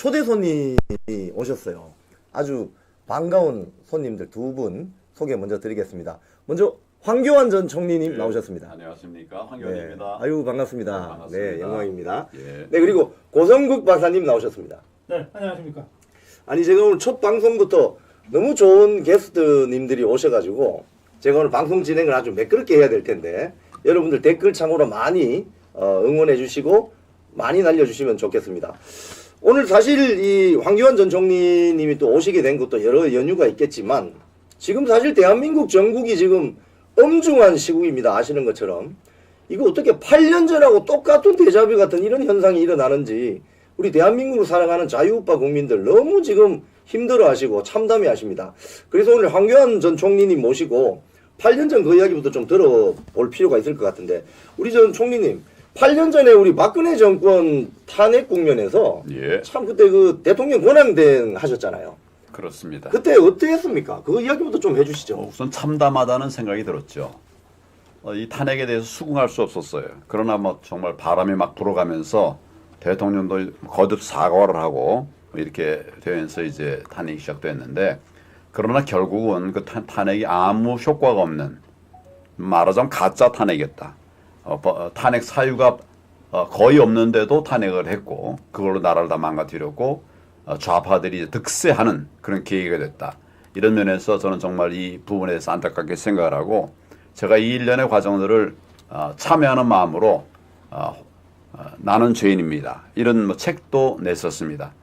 초대 손님이 오셨어요. 아주 반가운 손님들 두 분 소개 먼저 드리겠습니다. 먼저 황교안 전 총리님 나오셨습니다. 안녕하십니까, 황교안입니다. 네. 아유 반갑습니다. 반갑습니다. 네, 영광입니다. 예. 네, 그리고 고성국 박사님 나오셨습니다. 네, 안녕하십니까. 아니 제가 오늘 첫 방송부터 너무 좋은 게스트님들이 오셔가지고 제가 오늘 방송 진행을 아주 매끄럽게 해야 될 텐데 여러분들 댓글창으로 많이 응원해 주시고 많이 날려주시면 좋겠습니다. 오늘 사실 이 황교안 전 총리님이 또 오시게 된 것도 여러 연유가 있겠지만 지금 사실 대한민국 전국이 지금 엄중한 시국입니다. 아시는 것처럼. 이거 어떻게 8년 전하고 똑같은 데자뷰 같은 이런 현상이 일어나는지 우리 대한민국을 살아가는 자유우파 국민들 너무 지금 힘들어하시고 참담해 하십니다. 그래서 오늘 황교안 전 총리님 모시고 8년 전 그 이야기부터 좀 들어볼 필요가 있을 것 같은데 우리 전 총리님 8년 전에 우리 박근혜 정권 탄핵 국면에서 예. 참 그때 그 대통령 권한대행 하셨잖아요. 그렇습니다. 그때 어땠습니까? 그 이야기부터 좀 해주시죠. 우선 참담하다는 생각이 들었죠. 이 탄핵에 대해서 수긍할 수 없었어요. 그러나 뭐 정말 바람이 막 불어가면서 대통령도 거듭 사과를 하고 이렇게 되면서 이제 탄핵이 시작됐는데 그러나 결국은 그 탄핵이 아무 효과가 없는 말하자면 가짜 탄핵이었다. 탄핵 사유가 거의 없는데도 탄핵을 했고 그걸로 나라를 다 망가뜨렸고 좌파들이 득세하는 그런 계기가 됐다. 이런 면에서 저는 정말 이 부분에 대해서 안타깝게 생각을 하고 제가 이 일련의 과정들을 참여하는 마음으로 나는 죄인입니다. 이런 뭐 책도 냈었습니다.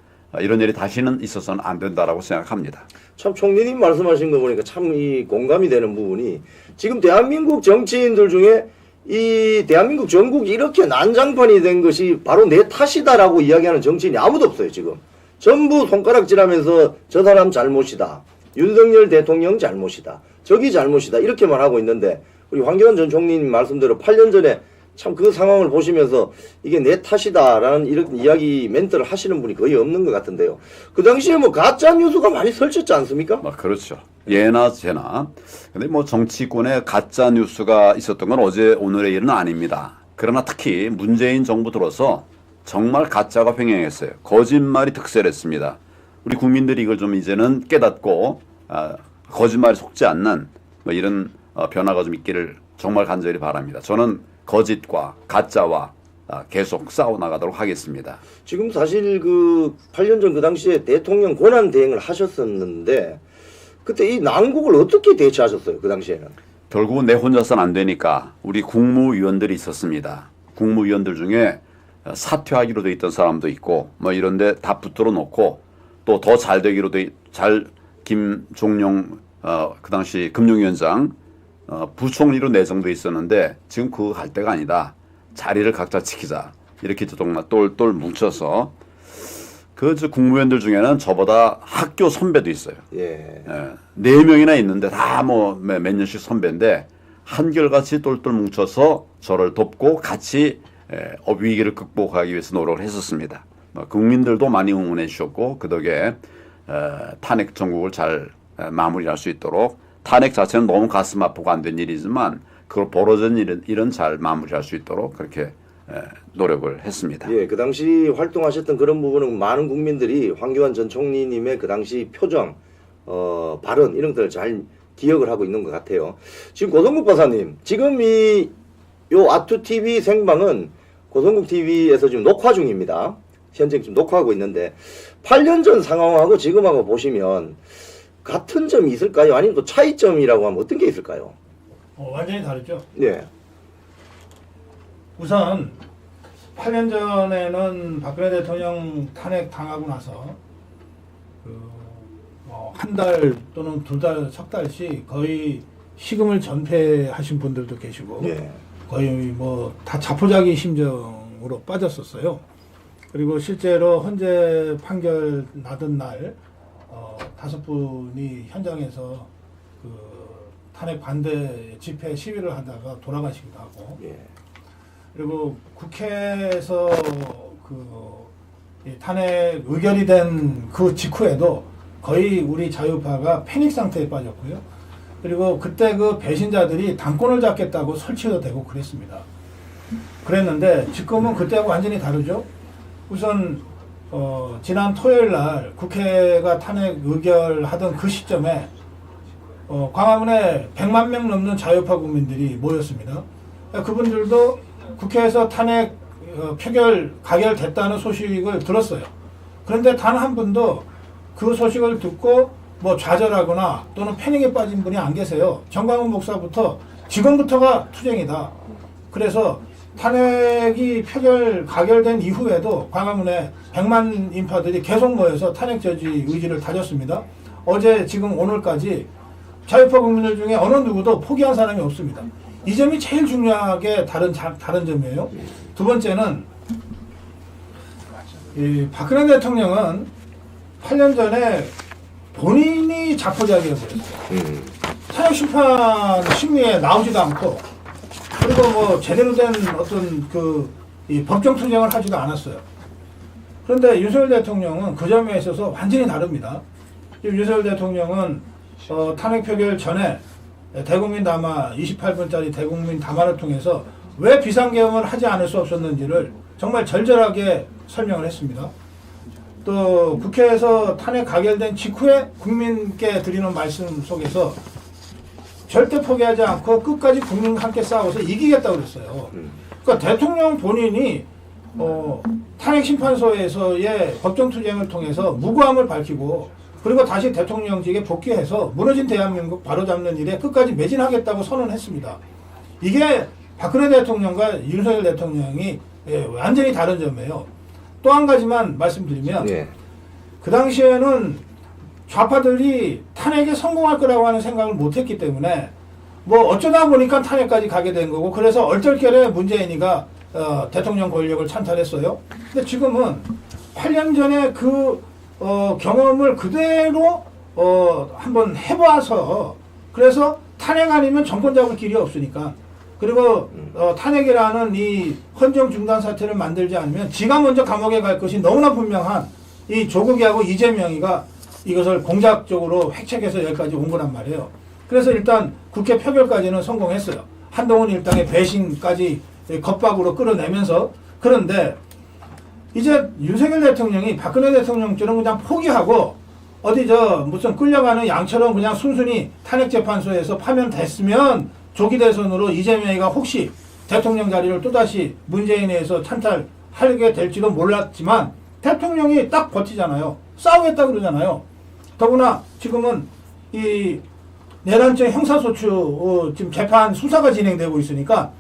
이런 일이 다시는 있어서는 안 된다라고 생각합니다. 참 총리님 말씀하신 거 보니까 참 이 공감이 되는 부분이 지금 대한민국 정치인들 중에 이 대한민국 전국이 이렇게 난장판이 된 것이 바로 내 탓이다라고 이야기하는 정치인이 아무도 없어요. 지금 전부 손가락질하면서 저 사람 잘못이다, 윤석열 대통령 잘못이다, 저기 잘못이다 이렇게만 하고 있는데 우리 황교안 전 총리님 말씀대로 8년 전에 참 그 상황을 보시면서 이게 내 탓이다라는 이런 이야기 멘트를 하시는 분이 거의 없는 것 같은데요. 그 당시에 뭐 가짜 뉴스가 많이 설쳤지 않습니까? 그렇죠. 예나 제나. 근데 뭐 정치권에 가짜 뉴스가 있었던 건 어제 오늘의 일은 아닙니다. 그러나 특히 문재인 정부 들어서 정말 가짜가 횡행했어요. 거짓말이 득세를 했습니다. 우리 국민들이 이걸 좀 이제는 깨닫고 거짓말에 속지 않는 뭐 이런 변화가 좀 있기를 정말 간절히 바랍니다. 저는 거짓과 가짜와 계속 싸워나가도록 하겠습니다. 지금 사실 그 8년 전 그 당시에 대통령 권한 대행을 하셨었는데 그때 이 난국을 어떻게 대처하셨어요? 그 당시에는. 결국은 내 혼자서는 안 되니까 우리 국무위원들이 있었습니다. 국무위원들 중에 사퇴하기로 돼 있던 사람도 있고 뭐 이런데 다 붙들어 놓고 또 더 잘 되기로 김종용 그 당시 금융위원장 부총리로 내정돼 있었는데 지금 그거 갈 때가 아니다. 자리를 각자 지키자. 이렇게 정말 똘똘 뭉쳐서 그 국무위원들 중에는 저보다 학교 선배도 있어요. 예. 4명이나 있는데 다 뭐 몇 년씩 선배인데 한결같이 똘똘 뭉쳐서 저를 돕고 같이 위기를 극복하기 위해서 노력을 했었습니다. 국민들도 많이 응원해 주셨고 그 덕에 탄핵 정국을 잘 마무리할 수 있도록 탄핵 자체는 너무 가슴 아프고 안 된 일이지만 그걸 벌어진 일은 잘 마무리할 수 있도록 그렇게 노력을 했습니다. 예, 그 당시 활동하셨던 그런 부분은 많은 국민들이 황교안 전 총리님의 그 당시 표정, 발언 이런 것들을 잘 기억을 하고 있는 것 같아요. 지금 고성국 박사님, 지금 요 아투TV 생방은 고성국 TV에서 지금 녹화 중입니다. 현재 지금 녹화하고 있는데 8년 전 상황하고 지금하고 보시면 같은 점이 있을까요? 아니면 또 차이점이라고 하면 어떤 게 있을까요? 완전히 다르죠. 네. 우선 8년 전에는 박근혜 대통령 탄핵 당하고 나서 한 달 또는 두 달, 석 달씩 거의 식음을 전폐하신 분들도 계시고 네. 거의 뭐 다 자포자기 심정으로 빠졌었어요. 그리고 실제로 헌재 판결 나던 날 5분이 현장에서 그 탄핵 반대 집회 시위를 하다가 돌아가시기도 하고 예. 그리고 국회에서 그 탄핵 의결이 된 그 직후에도 거의 우리 자유파가 패닉 상태에 빠졌고요. 그리고 그때 그 배신자들이 당권을 잡겠다고 설치도 되고 그랬습니다. 그랬는데 지금은 그때하고 완전히 다르죠. 우선 지난 토요일 날 국회가 탄핵 의결하던 그 시점에 광화문에 100만 명 넘는 자유파 국민들이 모였습니다. 그분들도 국회에서 탄핵 표결 가결됐다는 소식을 들었어요. 그런데 단 한 분도 그 소식을 듣고 뭐 좌절하거나 또는 패닉에 빠진 분이 안 계세요. 정광훈 목사부터 지금부터가 투쟁이다. 그래서 탄핵이 표결 가결된 이후에도 광화문에 100만 인파들이 계속 모여서 탄핵 저지 의지를 다졌습니다. 어제 지금 오늘까지 자유파 국민들 중에 어느 누구도 포기한 사람이 없습니다. 이 점이 제일 중요하게 다른 점이에요. 두 번째는 이 박근혜 대통령은 8년 전에 본인이 자포자기해버렸어요. 탄핵 심판 심리에 나오지도 않고 그리고 뭐 제대로 된 어떤 이 법정 투쟁을 하지도 않았어요. 그런데 윤석열 대통령은 그 점에 있어서 완전히 다릅니다. 지금 윤석열 대통령은 탄핵 표결 전에 대국민 담화 28분짜리 대국민 담화를 통해서 왜 비상계엄을 하지 않을 수 없었는지를 정말 절절하게 설명을 했습니다. 또 국회에서 탄핵 가결된 직후에 국민께 드리는 말씀 속에서 절대 포기하지 않고 끝까지 국민과 함께 싸워서 이기겠다고 그랬어요. 그러니까 대통령 본인이 탄핵심판소에서의 법정투쟁을 통해서 무고함을 밝히고 그리고 다시 대통령직에 복귀해서 무너진 대한민국 바로잡는 일에 끝까지 매진하겠다고 선언했습니다. 이게 박근혜 대통령과 윤석열 대통령이 완전히 다른 점이에요. 또 한 가지만 말씀드리면 그 당시에는 좌파들이 탄핵에 성공할 거라고 하는 생각을 못했기 때문에 뭐 어쩌다 보니까 탄핵까지 가게 된 거고 그래서 얼떨결에 문재인이가 대통령 권력을 찬탈했어요. 근데 지금은 8년 전에 그 경험을 그대로 한번 해봐서 그래서 탄핵 아니면 정권 잡을 길이 없으니까 그리고 탄핵이라는 이 헌정 중단 사태를 만들지 않으면 지가 먼저 감옥에 갈 것이 너무나 분명한 이 조국이하고 이재명이가 이것을 공작적으로 획책해서 여기까지 온 거란 말이에요. 그래서 일단 국회 표결까지는 성공했어요. 한동훈 일당의 배신까지 겁박으로 끌어내면서. 그런데 이제 윤석열 대통령이 박근혜 대통령처럼 그냥 포기하고 어디 무슨 끌려가는 양처럼 그냥 순순히 탄핵재판소에서 파면됐으면 조기 대선으로 이재명이가 혹시 대통령 자리를 또다시 문재인에 의해서 찬탈하게 될지도 몰랐지만 대통령이 딱 버티잖아요. 싸우겠다 그러잖아요. 더구나 지금은 이 내란죄 형사소추 지금 재판 수사가 진행되고 있으니까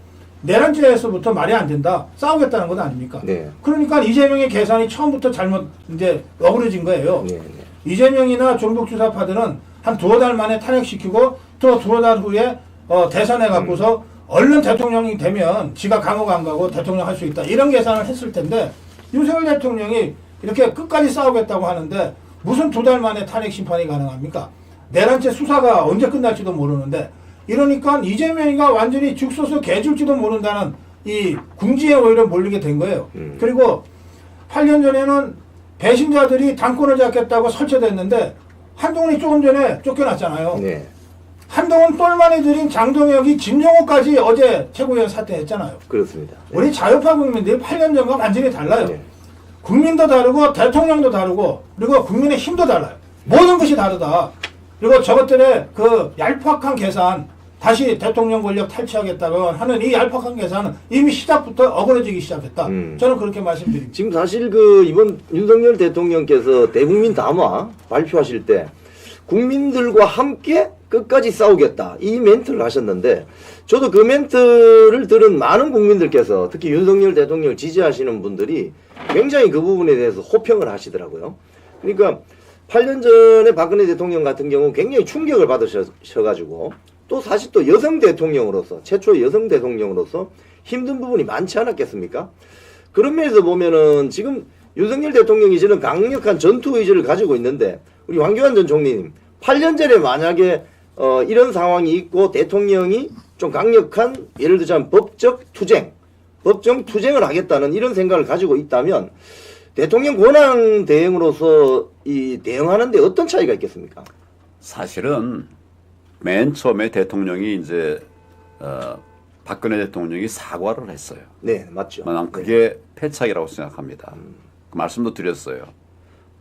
내란죄에서부터 말이 안 된다. 싸우겠다는 것 아닙니까? 네. 그러니까 이재명의 계산이 처음부터 잘못 이제 어그러진 거예요. 네. 이재명이나 종북주사파들은 한 두어 달 만에 탄핵시키고 또 두어 달 후에 대선해 갖고서 얼른 대통령이 되면 지가 감옥 안 가고 대통령 할 수 있다. 이런 계산을 했을 텐데 윤석열 대통령이 이렇게 끝까지 싸우겠다고 하는데 무슨 두 달 만에 탄핵 심판이 가능합니까? 내란죄 수사가 언제 끝날지도 모르는데 이러니까 이재명이가 완전히 죽서서 개줄지도 모른다는 이 궁지에 오히려 몰리게 된 거예요. 그리고 8년 전에는 배신자들이 당권을 잡겠다고 설치됐는데 한동훈이 조금 전에 쫓겨났잖아요. 네. 한동훈 똘마니 들인 장동혁이 김정호까지 어제 최고위원 사퇴했잖아요. 그렇습니다. 네. 우리 자유파 국민들이 8년 전과 완전히 달라요. 네. 국민도 다르고 대통령도 다르고 그리고 국민의 힘도 달라요. 모든 것이 다르다. 그리고 저것들의 그 얄팍한 계산 다시 대통령 권력 탈취하겠다고 하는 이 얄팍한 계산은 이미 시작부터 어그러지기 시작했다. 저는 그렇게 말씀드립니다. 지금 사실 이번 윤석열 대통령께서 대국민 담화 발표하실 때 국민들과 함께 끝까지 싸우겠다 이 멘트를 하셨는데 저도 그 멘트를 들은 많은 국민들께서 특히 윤석열 대통령을 지지하시는 분들이 굉장히 그 부분에 대해서 호평을 하시더라고요. 그러니까 8년 전에 박근혜 대통령 같은 경우 굉장히 충격을 받으셔가지고 또 사실 또 여성 대통령으로서 최초의 여성 대통령으로서 힘든 부분이 많지 않았겠습니까? 그런 면에서 보면은 지금 윤석열 대통령이 저는 강력한 전투 의지를 가지고 있는데 우리 황교안 전 총리님 8년 전에 만약에 이런 상황이 있고 대통령이 좀 강력한 예를 들자면 법정 투쟁을 하겠다는 이런 생각을 가지고 있다면 대통령 권한 대행으로서 이 대응하는데 어떤 차이가 있겠습니까? 사실은 맨 처음에 대통령이 이제 박근혜 대통령이 사과를 했어요. 네, 맞죠. 난 그게 패착이라고 생각합니다. 그 말씀도 드렸어요.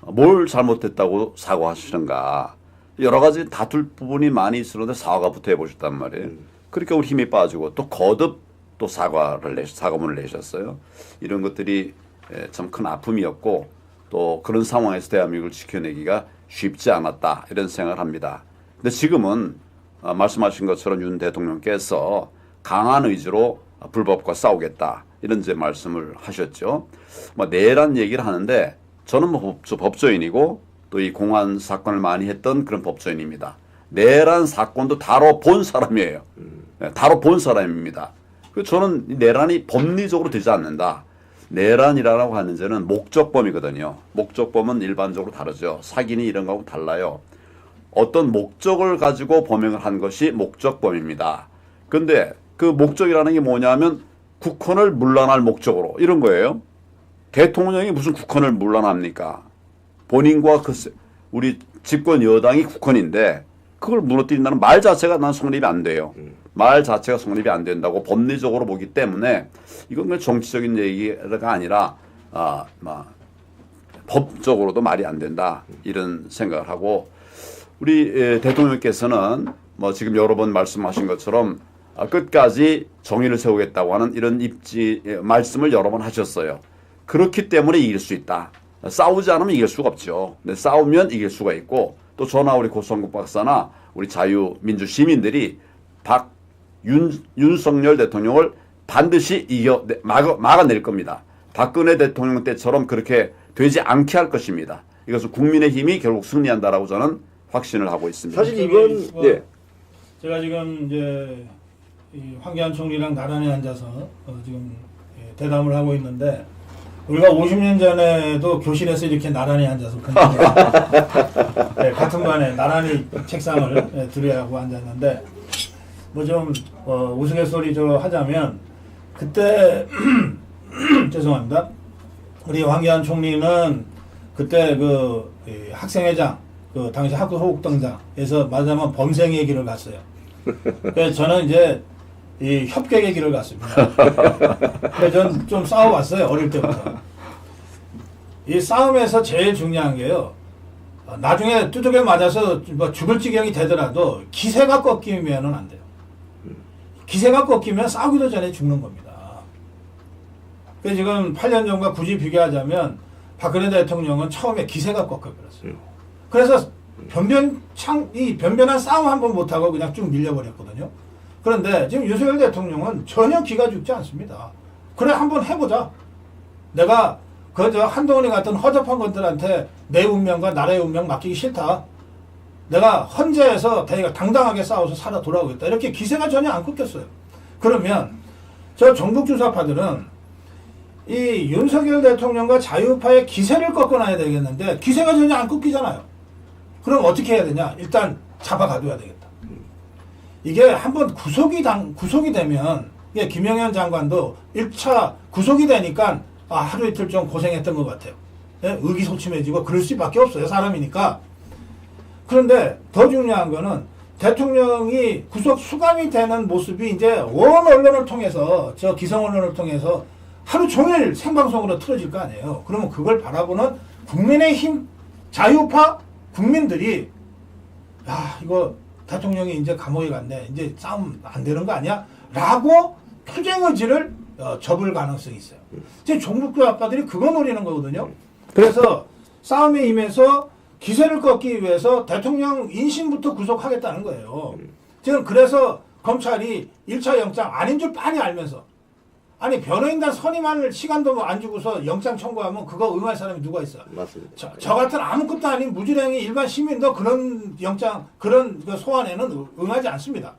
뭘 잘못했다고 사과하시는가. 여러 가지 다툴 부분이 많이 있었는데 사과부터 해보셨단 말이에요. 그러니까 우리 힘이 빠지고 또 거듭 또 사과문을 내셨어요. 이런 것들이 참 큰 아픔이었고 또 그런 상황에서 대한민국을 지켜내기가 쉽지 않았다 이런 생각을 합니다. 근데 지금은 말씀하신 것처럼 윤 대통령께서 강한 의지로 불법과 싸우겠다 이런 이제 말씀을 하셨죠. 뭐 내란 얘기를 하는데 저는 뭐 법조인이고 또 이 공안 사건을 많이 했던 그런 법조인입니다. 내란 사건도 다뤄본 사람이에요. 다뤄본 사람입니다. 저는 내란이 법리적으로 되지 않는다. 내란이라고 하는 데는 목적범이거든요. 목적범은 일반적으로 다르죠. 사기니 이런 거하고 달라요. 어떤 목적을 가지고 범행을 한 것이 목적범입니다. 근데 그 목적이라는 게 뭐냐면 국헌을 문란할 목적으로 이런 거예요. 대통령이 무슨 국헌을 문란합니까? 본인과 우리 집권 여당이 국헌인데 그걸 무너뜨린다는 말 자체가 난 성립이 안 돼요. 말 자체가 성립이 안 된다고 법리적으로 보기 때문에 이건 그냥 정치적인 얘기가 아니라 법적으로도 말이 안 된다 이런 생각을 하고 우리 대통령께서는 뭐 지금 여러 번 말씀하신 것처럼 끝까지 정의를 세우겠다고 하는 이런 말씀을 여러 번 하셨어요. 그렇기 때문에 이길 수 있다. 싸우지 않으면 이길 수가 없죠. 근데 싸우면 이길 수가 있고 또 저나 우리 고성국 박사나 우리 자유민주 시민들이 윤석열 대통령을 반드시 막아낼 겁니다. 박근혜 대통령 때처럼 그렇게 되지 않게 할 것입니다. 이것은 국민의힘이 결국 승리한다라고 저는 확신을 하고 있습니다. 사실 이번 네. 제가 지금 이제 이 황교안 총리랑 나란히 앉아서 지금 대담을 하고 있는데 우리가 50년 전에도 교실에서 이렇게 나란히 앉아서 네, 같은 반에 나란히 책상을 들여하고 앉았는데 뭐 좀 우스갯소리 하자면 그때 죄송합니다. 우리 황교안 총리는 그때 그 학생회장 그 당시 학교호국당장에서 말하자면 범생의 길을 갔어요. 그래서 저는 이제 이 협객의 길을 갔습니다. 그래서 저는 좀 싸워봤어요. 어릴 때부터. 이 싸움에서 제일 중요한 게요. 나중에 두둑에 맞아서 뭐 죽을 지경이 되더라도 기세가 꺾이면은 안 돼요. 기세가 꺾이면 싸우기도 전에 죽는 겁니다. 그래서 지금 8년 전과 굳이 비교하자면 박근혜 대통령은 처음에 기세가 꺾여버렸어요. 그래서 변변한 싸움 한 번 못하고 그냥 쭉 밀려버렸거든요. 그런데 지금 윤석열 대통령은 전혀 기가 죽지 않습니다. 그래 한번 해보자. 내가 그저 한동훈이 같은 허접한 것들한테 내 운명과 나라의 운명 맡기기 싫다. 내가 헌재에서 당당하게 싸워서 살아 돌아오겠다. 이렇게 기세가 전혀 안 꺾였어요. 그러면 저 정북주사파들은 이 윤석열 대통령과 자유파의 기세를 꺾어놔야 되겠는데 기세가 전혀 안 꺾이잖아요. 그럼 어떻게 해야 되냐? 일단 잡아가둬야 되겠다. 이게 한번 구속이 되면 이게 김영현 장관도 1차 구속이 되니까 하루 이틀 좀 고생했던 것 같아요. 예? 의기소침해지고 그럴 수밖에 없어요. 사람이니까. 그런데 더 중요한 거는 대통령이 구속 수감이 되는 모습이 이제 원 언론을 통해서 기성 언론을 통해서 하루 종일 생방송으로 틀어질 거 아니에요. 그러면 그걸 바라보는 국민의힘 자유파 국민들이 이거 대통령이 이제 감옥에 갔네. 이제 싸움 안 되는 거 아니야? 라고 투쟁 의지를 접을 가능성이 있어요. 지금 종북교 아빠들이 그거 노리는 거거든요. 그래서 싸움에 임해서 기세를 꺾기 위해서 대통령 인신부터 구속하겠다는 거예요. 지금 그래서 검찰이 1차 영장 아닌 줄 빤히 알면서 아니 변호인단 선임할 시간도 안 주고서 영장 청구하면 그거 응할 사람이 누가 있어? 맞습니다. 저 같은 아무것도 아닌 무지랭이 일반 시민도 그런 영장 그런 그 소환에는 응하지 않습니다.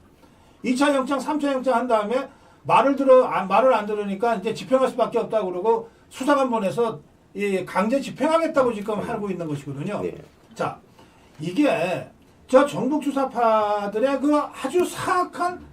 2차 영장, 3차 영장 한 다음에 말을 안 들으니까 이제 집행할 수밖에 없다고 그러고 수사관 보내서 강제 집행하겠다고 지금 하고 있는 것이거든요. 네. 자, 이게 저 정북주사파들의 그 아주 사악한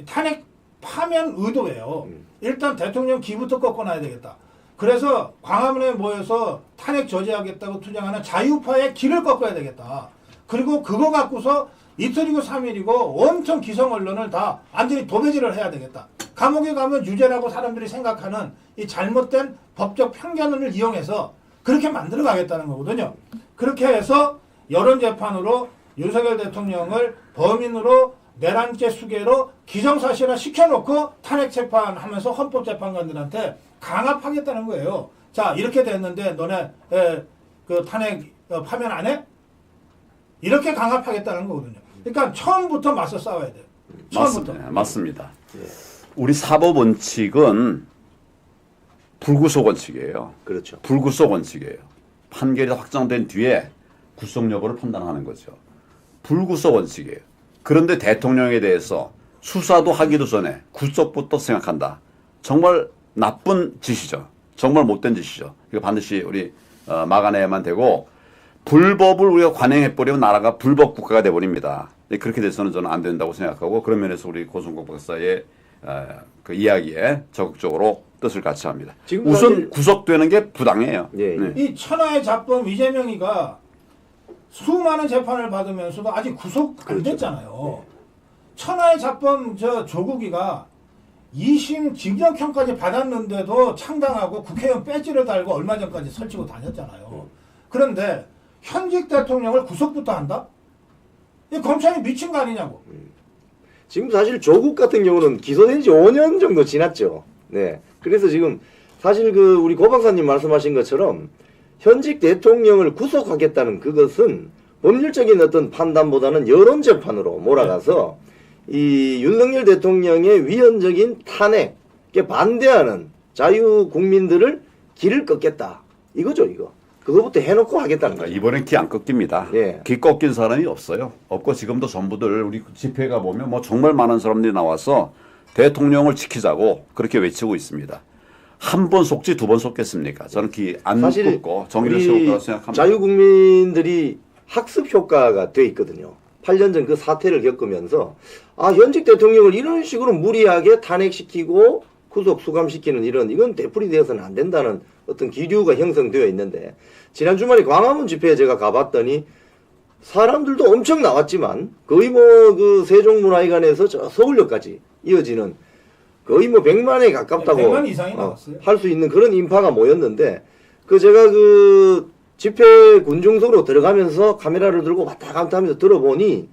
탄핵 파면 의도예요. 일단 대통령 기부터 꺾어놔야 되겠다. 그래서 광화문에 모여서 탄핵 저지하겠다고 투쟁하는 자유파의 길을 꺾어야 되겠다. 그리고 그거 갖고서 이틀이고 3일이고 엄청 기성 언론을 다 완전히 도배질을 해야 되겠다. 감옥에 가면 유죄라고 사람들이 생각하는 이 잘못된 법적 편견을 이용해서 그렇게 만들어 가겠다는 거거든요. 그렇게 해서 여론재판으로 윤석열 대통령을 범인으로 내란죄 수개로 기정사실화 시켜놓고 탄핵재판하면서 헌법재판관들한테 강압하겠다는 거예요. 자, 이렇게 됐는데 너네 그 탄핵 파면 안 해? 이렇게 강압하겠다는 거거든요. 그러니까 처음부터 맞서 싸워야 돼요. 처음부터. 맞습니다. 우리 사법 원칙은 불구속 원칙이에요. 그렇죠. 불구속 원칙이에요. 판결이 확정된 뒤에 구속 여부를 판단하는 거죠. 불구속 원칙이에요. 그런데 대통령에 대해서 수사도 하기도 전에 구속부터 생각한다. 정말 나쁜 짓이죠. 정말 못된 짓이죠. 이거 반드시 우리 막아내야만 되고 불법을 우리가 관행해버리면 나라가 불법 국가가 돼버립니다. 그렇게 돼서는 저는 안 된다고 생각하고 그런 면에서 우리 고승국 박사의 그 이야기에 적극적으로 뜻을 같이 합니다. 우선 구속되는 게 부당해요. 예. 네. 이 천하의 잡범 이재명이가 수많은 재판을 받으면서도 아직 구속 안 됐잖아요. 천하의 잡범 조국이가 2심 징역형까지 받았는데도 창당하고 국회의원 배지를 달고 얼마 전까지 설치고 다녔잖아요. 그런데 현직 대통령을 구속부터 한다? 이 검찰이 미친 거 아니냐고. 지금 사실 조국 같은 경우는 기소된 지 5년 정도 지났죠. 네. 그래서 지금 사실 그 우리 고 박사님 말씀하신 것처럼 현직 대통령을 구속하겠다는 그것은 법률적인 어떤 판단보다는 여론재판으로 몰아가서 이 윤석열 대통령의 위헌적인 탄핵에 반대하는 자유국민들을 길을 꺾겠다. 이거죠, 이거. 그거부터 해놓고 하겠다는 거죠. 이번엔 기 안 꺾입니다. 예. 기 꺾인 사람이 없어요. 없고 지금도 전부들 우리 집회가 보면 뭐 정말 많은 사람들이 나와서 대통령을 지키자고 그렇게 외치고 있습니다. 한 번 속지 두 번 속겠습니까? 저는 기 안 꺾고 정의를 세울 거라고 생각합니다. 자유국민들이 학습 효과가 돼 있거든요. 8년 전 그 사태를 겪으면서 현직 대통령을 이런 식으로 무리하게 탄핵시키고 구속 수감시키는 이건 되풀이되어서는 안 된다는 어떤 기류가 형성되어 있는데 지난 주말에 광화문 집회에 제가 가봤더니 사람들도 엄청 나왔지만 거의 뭐 그 세종문화회관에서 저 서울역까지 이어지는 거의 뭐 100만에 가깝다고 100만 이상이 나왔어요. 할 수 있는 그런 인파가 모였는데 제가 그 집회 군중석으로 들어가면서 카메라를 들고 왔다 갔다 하면서 들어보니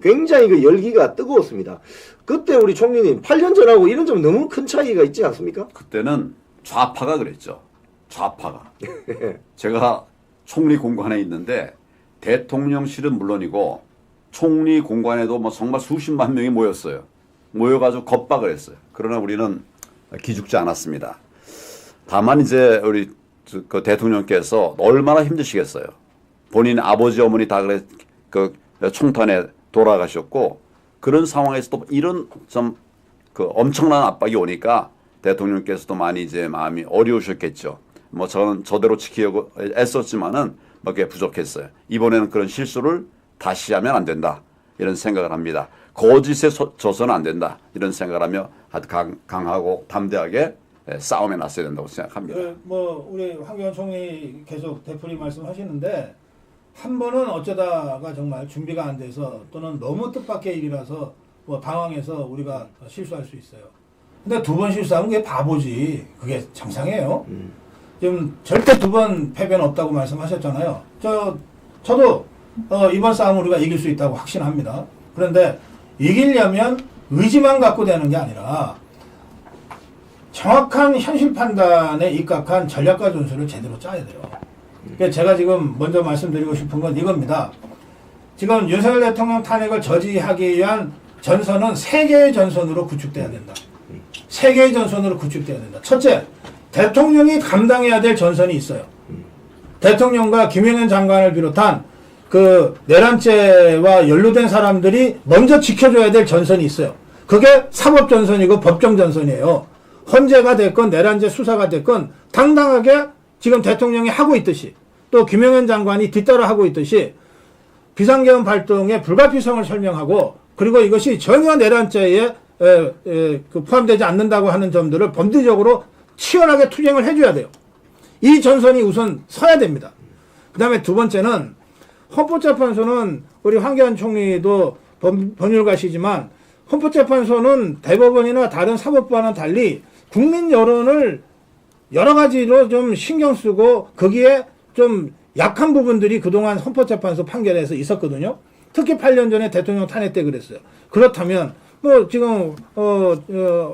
굉장히 그 열기가 뜨거웠습니다. 그때 우리 총리님 8년 전하고 이런 점 너무 큰 차이가 있지 않습니까? 그때는 좌파가 그랬죠. 좌파가. 제가 총리 공관에 있는데 대통령실은 물론이고 총리 공관에도 뭐 정말 수십만 명이 모였어요. 모여가지고 겁박을 했어요. 그러나 우리는 기죽지 않았습니다. 다만 이제 우리 그 대통령께서 얼마나 힘드시겠어요. 본인 아버지 어머니 다 그 총탄에 돌아가셨고 그런 상황에서도 이런 좀 그 엄청난 압박이 오니까 대통령께서도 많이 이제 마음이 어려우셨겠죠. 뭐 저는 저대로 지키려고 애썼지만은 뭐 그게 부족했어요. 이번에는 그런 실수를 다시 하면 안 된다 이런 생각을 합니다. 거짓에 져서는 안 된다 이런 생각을 하며 아주 강하고 담대하게 싸움에 나서야 된다고 생각합니다. 뭐 우리 황교안 총리 계속 되풀이 말씀하시는데 한 번은 어쩌다가 정말 준비가 안 돼서 또는 너무 뜻밖의 일이라서 뭐 당황해서 우리가 실수할 수 있어요. 근데 두 번 실수하면 그게 바보지. 그게 정상이에요. 지금 절대 두 번 패배는 없다고 말씀하셨잖아요. 저도 이번 싸움 우리가 이길 수 있다고 확신합니다. 그런데 이기려면 의지만 갖고 되는 게 아니라 정확한 현실 판단에 입각한 전략과 전술을 제대로 짜야 돼요. 그러니까 제가 지금 먼저 말씀드리고 싶은 건 이겁니다. 지금 윤석열 대통령 탄핵을 저지하기 위한 전선은 세 개의 전선으로 구축돼야 된다. 세 개의 전선으로 구축돼야 된다. 첫째, 대통령이 감당해야 될 전선이 있어요. 대통령과 김영현 장관을 비롯한 그 내란죄와 연루된 사람들이 먼저 지켜줘야 될 전선이 있어요. 그게 사법전선이고 법정전선이에요. 헌재가 됐건 내란죄 수사가 됐건 당당하게 지금 대통령이 하고 있듯이 또 김영현 장관이 뒤따라 하고 있듯이 비상계엄 발동의 불가피성을 설명하고 그리고 이것이 전혀 내란죄에 포함되지 않는다고 하는 점들을 범죄적으로 치열하게 투쟁을 해줘야 돼요. 이 전선이 우선 서야 됩니다. 그 다음에 두 번째는 헌법재판소는 우리 황교안 총리도 법률가시지만 헌법재판소는 대법원이나 다른 사법부와는 달리 국민 여론을 여러 가지로 좀 신경 쓰고 거기에 좀 약한 부분들이 그동안 헌법재판소 판결에서 있었거든요. 특히 8년 전에 대통령 탄핵 때 그랬어요. 그렇다면 뭐 지금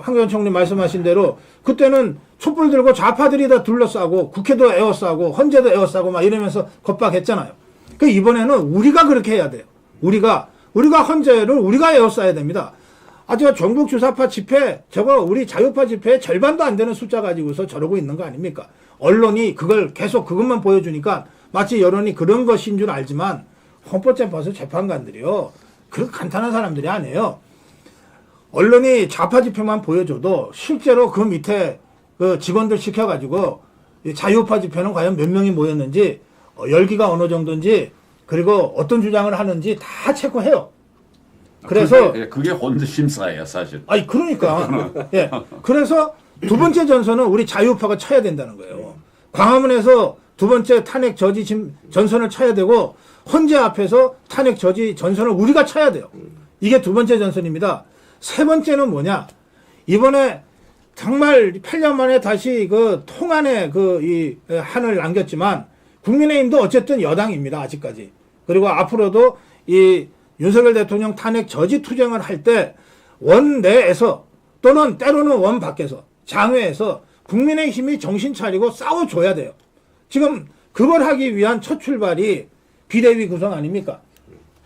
황교안 총리 말씀하신 대로 그때는 촛불 들고 좌파들이 다 둘러싸고 국회도 에워싸고 헌재도 에워싸고 막 이러면서 겁박했잖아요. 그 이번에는 우리가 그렇게 해야 돼요. 우리가 헌재를 우리가 에워싸야 됩니다. 저 전국 주사파 집회 저거 우리 자유파 집회의 절반도 안 되는 숫자 가지고서 저러고 있는 거 아닙니까? 언론이 그걸 계속 그것만 보여주니까 마치 여론이 그런 것인 줄 알지만 헌법재판소 재판관들이요. 그렇게 간단한 사람들이 아니에요. 언론이 좌파 집회만 보여줘도 실제로 그 밑에 그 직원들 시켜가지고 자유파 집회는 과연 몇 명이 모였는지 열기가 어느 정도인지 그리고 어떤 주장을 하는지 다 체크해요. 그래서 그게 헌재 심사예요, 사실. 아니 그러니까 예. 그래서 두 번째 전선은 우리 자유파가 쳐야 된다는 거예요. 광화문에서 두 번째 탄핵 저지 전선을 쳐야 되고 헌재 앞에서 탄핵 저지 전선을 우리가 쳐야 돼요. 이게 두 번째 전선입니다. 세 번째는 뭐냐? 이번에 정말 8년 만에 다시 그 통안의 이 한을 남겼지만 국민의힘도 어쨌든 여당입니다. 아직까지. 그리고 앞으로도 이 윤석열 대통령 탄핵 저지 투쟁을 할 때 원 내에서 또는 때로는 원 밖에서 장외에서 국민의힘이 정신 차리고 싸워줘야 돼요. 지금 그걸 하기 위한 첫 출발이 비대위 구성 아닙니까?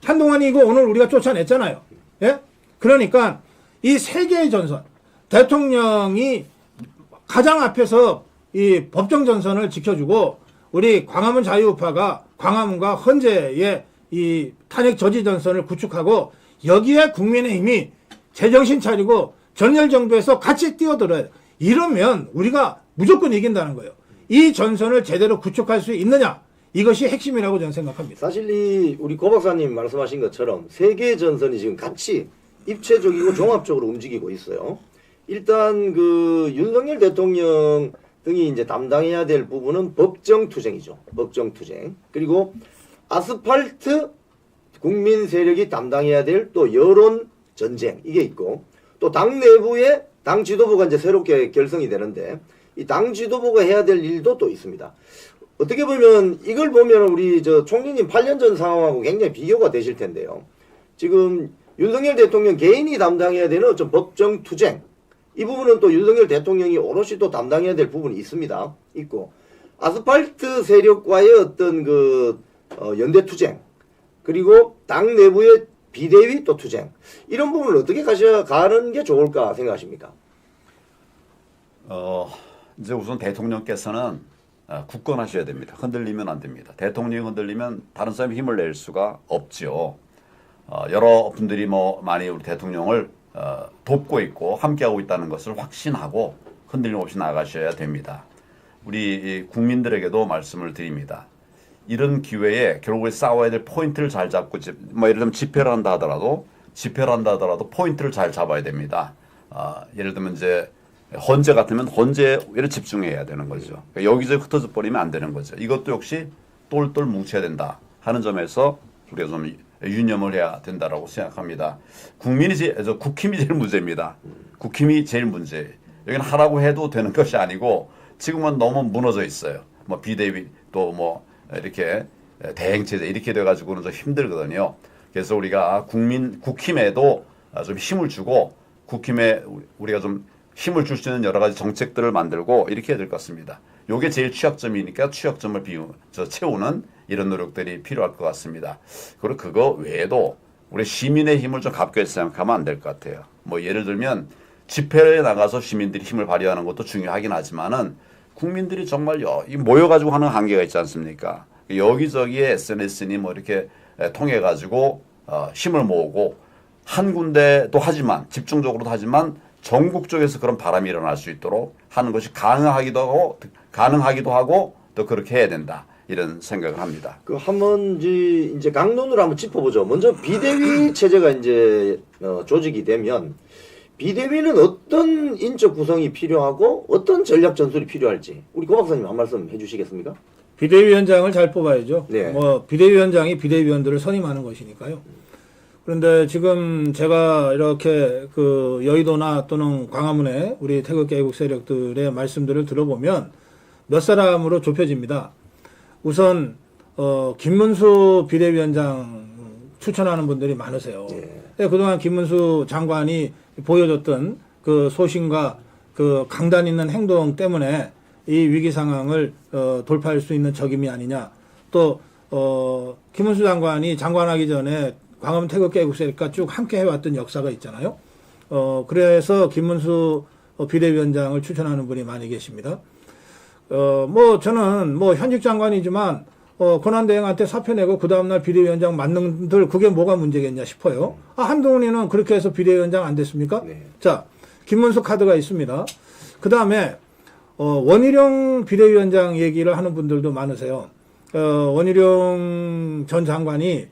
한동안 이거 오늘 우리가 쫓아냈잖아요. 예? 그러니까 이 세 개의 전선, 대통령이 가장 앞에서 이 법정 전선을 지켜주고 우리 광화문 자유우파가 광화문과 헌재의 이 탄핵 저지 전선을 구축하고 여기에 국민의힘이 제정신 차리고 전열 정부에서 같이 뛰어들어야 돼. 이러면 우리가 무조건 이긴다는 거예요. 이 전선을 제대로 구축할 수 있느냐? 이것이 핵심이라고 저는 생각합니다. 사실 우리 고 박사님 말씀하신 것처럼 세 개의 전선이 지금 같이 입체적이고 종합적으로 움직이고 있어요. 일단 그 윤석열 대통령 등이 이제 담당해야 될 부분은 법정 투쟁이죠. 법정 투쟁. 그리고 아스팔트 국민 세력이 담당해야 될 또 여론 전쟁 이게 있고 또 당 내부에 당 지도부가 이제 새롭게 결성이 되는데 이 당 지도부가 해야 될 일도 또 있습니다. 어떻게 보면 이걸 보면 우리 총리님 8년 전 상황하고 굉장히 비교가 되실 텐데요. 지금 윤석열 대통령 개인이 담당해야 되는 어떤 법정 투쟁 이 부분은 또 윤석열 대통령이 오롯이 또 담당해야 될 부분이 있습니다. 있고 아스팔트 세력과의 어떤 연대 투쟁 그리고 당 내부의 비대위 또 투쟁 이런 부분을 어떻게 가는 게 좋을까 생각하십니까? 이제 우선 대통령께서는 굳건하셔야 됩니다. 흔들리면 안 됩니다. 대통령이 흔들리면 다른 사람이 힘을 낼 수가 없죠. 여러 분들이 많이 우리 대통령을 돕고 있고 함께하고 있다는 것을 확신하고 흔들림 없이 나가셔야 됩니다. 우리 국민들에게도 말씀을 드립니다. 이런 기회에 결국에 싸워야 될 포인트를 잘 잡고 예를 들면 집회를 한다 하더라도 포인트를 잘 잡아야 됩니다. 예를 들면 이제 헌재 같으면 헌재에 집중해야 되는 거죠. 그러니까 여기저기 흩어져 버리면 안 되는 거죠. 이것도 역시 똘똘 뭉쳐야 된다 하는 점에서 우리가 좀 유념을 해야 된다라고 생각합니다. 국민이 국힘이 제일 문제입니다. 국힘이 제일 문제예요. 여기는 하라고 해도 되는 것이 아니고 지금은 너무 무너져 있어요. 비대위 또 이렇게 대행체제 이렇게 돼가지고는 좀 힘들거든요. 그래서 우리가 국힘에도 좀 힘을 주고 국힘에 우리가 좀 힘을 줄 수 있는 여러 가지 정책들을 만들고 이렇게 해야 될 것 같습니다. 이게 제일 취약점이니까 취약점을 채우는 이런 노력들이 필요할 것 같습니다. 그리고 그거 외에도 우리 시민의 힘을 좀 가볍게 생각하면 안 될 것 같아요. 예를 들면 집회에 나가서 시민들이 힘을 발휘하는 것도 중요하긴 하지만은 국민들이 정말 모여가지고 하는 한계가 있지 않습니까? 여기저기에 SNS니 이렇게 통해 가지고 힘을 모으고 한 군데도 하지만 집중적으로도 하지만 전국적에서 그런 바람이 일어날 수 있도록 하는 것이 가능하기도 하고 또 그렇게 해야 된다. 이런 생각을 합니다. 한번 이제 강론으로 한번 짚어보죠. 먼저 비대위 체제가 이제 조직이 되면 비대위는 어떤 인적 구성이 필요하고 어떤 전략 전술이 필요할지 우리 고 박사님 한 말씀 해주시겠습니까? 비대위원장을 잘 뽑아야죠. 네. 비대위원장이 비대위원들을 선임하는 것이니까요. 그런데 지금 제가 이렇게 그 여의도나 또는 광화문에 우리 태극기 애국 세력들의 말씀들을 들어보면 몇 사람으로 좁혀집니다. 우선 김문수 비대위원장 추천하는 분들이 많으세요. 예. 그동안 김문수 장관이 보여줬던 그 소신과 그 강단 있는 행동 때문에 이 위기 상황을 돌파할 수 있는 적임이 아니냐. 또 김문수 장관이 장관하기 전에 광화문 태극기 애국 세력과 쭉 함께 해왔던 역사가 있잖아요. 그래서 김문수 비대위원장을 추천하는 분이 많이 계십니다. 뭐 저는 뭐 현직 장관이지만 권한대행한테 사표 내고 그 다음날 비대위원장 맡는들 그게 뭐가 문제겠냐 싶어요. 한동훈이는 그렇게 해서 비대위원장 안 됐습니까? 네. 자, 김문수 카드가 있습니다. 그 다음에 원희룡 비대위원장 얘기를 하는 분들도 많으세요. 원희룡 전 장관이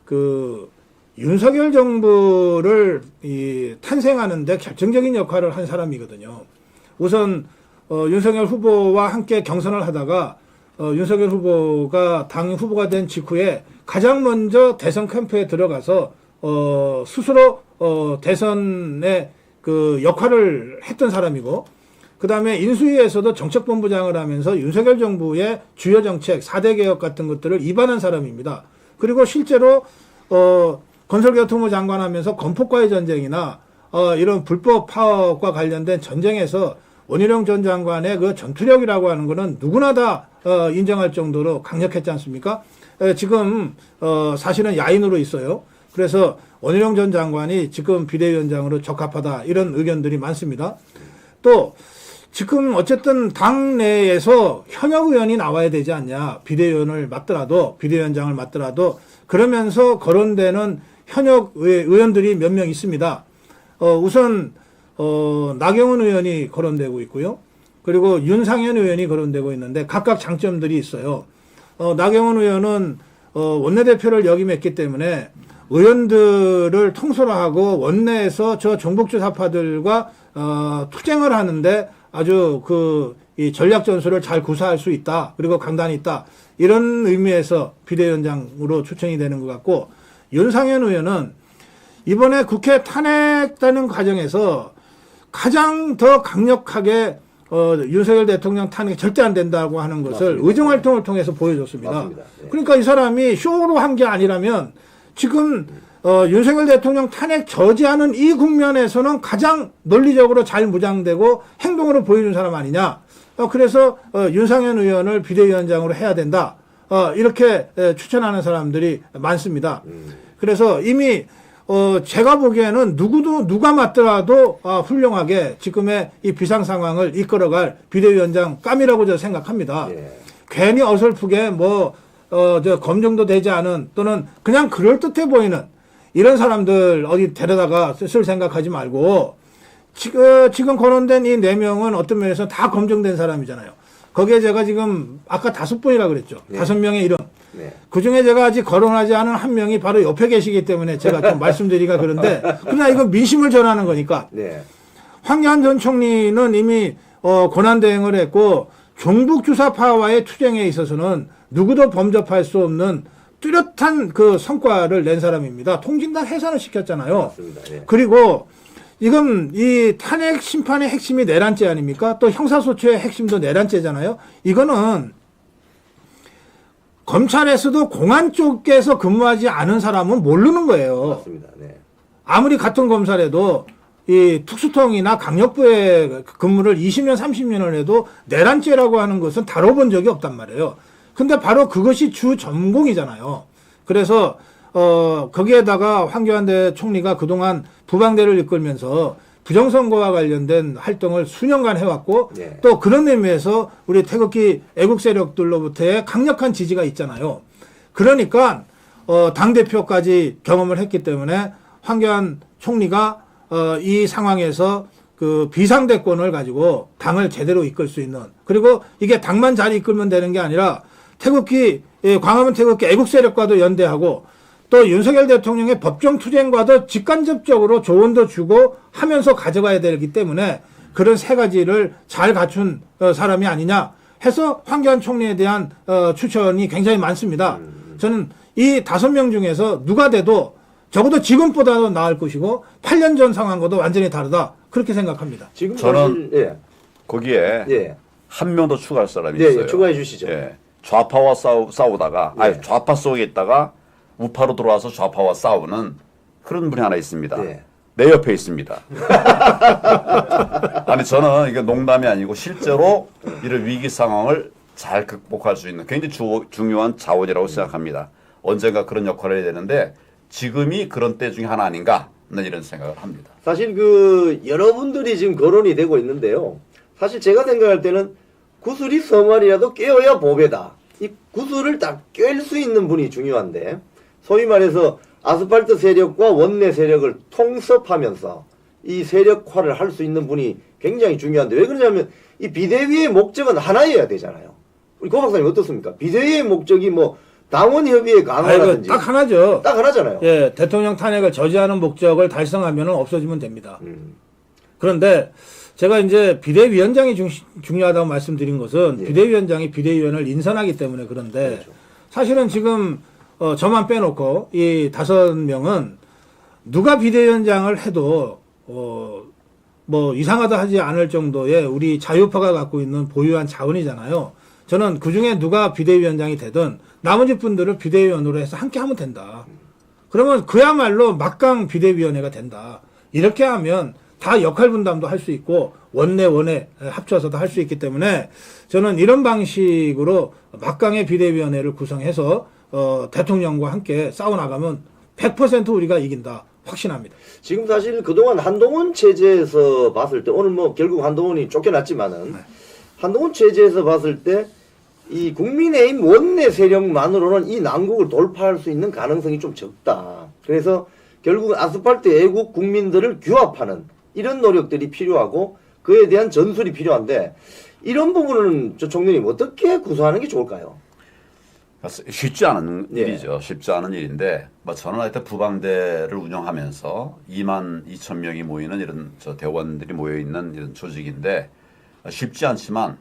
그 윤석열 정부를 탄생하는데 결정적인 역할을 한 사람이거든요. 우선 윤석열 후보와 함께 경선을 하다가 윤석열 후보가 당 후보가 된 직후에 가장 먼저 대선 캠프에 들어가서 스스로 대선의 그 역할을 했던 사람이고, 그 다음에 인수위에서도 정책본부장을 하면서 윤석열 정부의 주요 정책 4대 개혁 같은 것들을 입안한 사람입니다. 그리고 실제로 건설교통부 장관 하면서 건폭과의 전쟁이나 이런 불법 파업과 관련된 전쟁에서 원희룡 전 장관의 그 전투력이라고 하는 거는 누구나 다 인정할 정도로 강력했지 않습니까? 지금 사실은 야인으로 있어요. 그래서 원희룡 전 장관이 지금 비대위원장으로 적합하다 이런 의견들이 많습니다. 또 지금 어쨌든 당 내에서 현역 의원이 나와야 되지 않냐. 비대위원을 맡더라도 비대위원장을 맡더라도 그러면서 거론되는 현역 의원들이 몇 명 있습니다. 우선 나경원 의원이 거론되고 있고요. 그리고 윤상현 의원이 거론되고 있는데 각각 장점들이 있어요. 나경원 의원은 원내대표를 역임했기 때문에 의원들을 통솔하고 원내에서 저 종북주사파들과 투쟁을 하는데 아주 이 전략 전술을 잘 구사할 수 있다. 그리고 강단이 있다. 이런 의미에서 비대위원장으로 추천이 되는 것 같고, 윤상현 의원은 이번에 국회 탄핵되는 과정에서 가장 더 강력하게 윤석열 대통령 탄핵 절대 안 된다고 하는 것을 맞습니다. 의정활동을 통해서 보여줬습니다. 맞습니다. 네. 그러니까 이 사람이 쇼로 한 게 아니라면 지금 윤석열 대통령 탄핵 저지하는 이 국면에서는 가장 논리적으로 잘 무장되고 행동으로 보여준 사람 아니냐. 그래서 윤상현 의원을 비대위원장으로 해야 된다. 이렇게 추천하는 사람들이 많습니다. 그래서 이미 제가 보기에는 누가 맡더라도 훌륭하게 지금의 이 비상 상황을 이끌어갈 비대위원장 감이라고 저는 생각합니다. 예. 괜히 어설프게 검증도 되지 않은 또는 그냥 그럴듯해 보이는 이런 사람들 어디 데려다가 쓸 생각하지 말고 지금 거론된 이 4명은 어떤 면에서 다 검증된 사람이잖아요. 거기에 제가 지금 아까 5분이라 그랬죠. 네. 5명의 이름. 네. 그 중에 제가 아직 거론하지 않은 한 명이 바로 옆에 계시기 때문에 제가 좀 말씀드리기가 그런데 그러나 이건 민심을 전하는 거니까. 네. 황교안 전 총리는 이미 권한대행을 했고 종북주사파와의 투쟁에 있어서는 누구도 범접할 수 없는 뚜렷한 그 성과를 낸 사람입니다. 통진당 해산을 시켰잖아요. 맞습니다. 네. 그리고 이건 이 탄핵 심판의 핵심이 내란죄 아닙니까? 또 형사소추의 핵심도 내란죄잖아요. 이거는 검찰에서도 공안 쪽에서 근무하지 않은 사람은 모르는 거예요. 맞습니다. 네. 아무리 같은 검찰에도 이 특수통이나 강력부의 근무를 20년, 30년을 해도 내란죄라고 하는 것은 다뤄본 적이 없단 말이에요. 근데 바로 그것이 주 전공이잖아요. 그래서 거기에다가 황교안 총리가 그동안 부방대를 이끌면서 부정선거와 관련된 활동을 수년간 해왔고 네. 또 그런 의미에서 우리 태극기 애국 세력들로부터의 강력한 지지가 있잖아요. 그러니까 당대표까지 경험을 했기 때문에 황교안 총리가 이 상황에서 그 비상대권을 가지고 당을 제대로 이끌 수 있는, 그리고 이게 당만 잘 이끌면 되는 게 아니라 광화문 태극기 애국 세력과도 연대하고 또 윤석열 대통령의 법정 투쟁과도 직간접적으로 조언도 주고 하면서 가져가야 되기 때문에 그런 세 가지를 잘 갖춘 사람이 아니냐 해서 황교안 총리에 대한 추천이 굉장히 많습니다. 저는 이 5명 중에서 누가 돼도 적어도 지금보다도 나을 것이고 8년 전 상황과도 완전히 다르다. 그렇게 생각합니다. 지금 저는 사실, 예. 거기에 예. 한 명 더 추가할 사람이 네, 있어요. 예, 추가해 주시죠. 예. 좌파와 싸우다가 예. 아니 좌파 속에 있다가 우파로 들어와서 좌파와 싸우는 그런 분이 하나 있습니다. 예. 내 옆에 있습니다. 아니 저는 이게 농담이 아니고 실제로 이런 위기 상황을 잘 극복할 수 있는 굉장히 중요한 자원이라고 생각합니다. 언젠가 그런 역할을 해야 되는데 지금이 그런 때 중에 하나 아닌가 하는 이런 생각을 합니다. 사실 여러분들이 지금 거론이 되고 있는데요. 사실 제가 생각할 때는 구슬이 서말이라도 깨어야 보배다. 이 구슬을 딱 꿰일 수 있는 분이 중요한데, 소위 말해서 아스팔트 세력과 원내 세력을 통섭하면서 이 세력화를 할 수 있는 분이 굉장히 중요한데, 왜 그러냐면 이 비대위의 목적은 하나여야 되잖아요. 우리 고 박사님 어떻습니까? 비대위의 목적이 뭐 당원 협의회 강화라든지 딱 하나죠. 딱 하나잖아요. 예, 대통령 탄핵을 저지하는 목적을 달성하면 없어지면 됩니다. 그런데 제가 이제 비대위원장이 중요하다고 말씀드린 것은 예. 비대위원장이 비대위원을 인선하기 때문에 그런데 그렇죠. 사실은 지금 저만 빼놓고 이 5명은 누가 비대위원장을 해도 뭐 이상하다 하지 않을 정도의 우리 자유파가 갖고 있는 보유한 자원이잖아요. 저는 그중에 누가 비대위원장이 되든 나머지 분들을 비대위원으로 해서 함께 하면 된다. 그러면 그야말로 막강 비대위원회가 된다. 이렇게 하면 다 역할 분담도 할 수 있고 원내 합쳐서도 할 수 있기 때문에 저는 이런 방식으로 막강의 비대위원회를 구성해서 대통령과 함께 싸워나가면 100% 우리가 이긴다. 확신합니다. 지금 사실 그동안 한동훈 체제에서 봤을 때, 오늘 뭐 결국 한동훈이 쫓겨났지만은, 한동훈 체제에서 봤을 때 이 국민의힘 원내 세력만으로는 이 난국을 돌파할 수 있는 가능성이 좀 적다. 그래서 결국 아스팔트 애국 국민들을 규합하는 이런 노력들이 필요하고 그에 대한 전술이 필요한데, 이런 부분은 저 총리님 어떻게 구사하는 게 좋을까요? 쉽지 않은 예. 일이죠. 쉽지 않은 일인데 뭐 저는 하여튼 부방대를 운영하면서 22,000명이 모이는 이런 대원들이 모여 있는 이런 조직인데 쉽지 않지만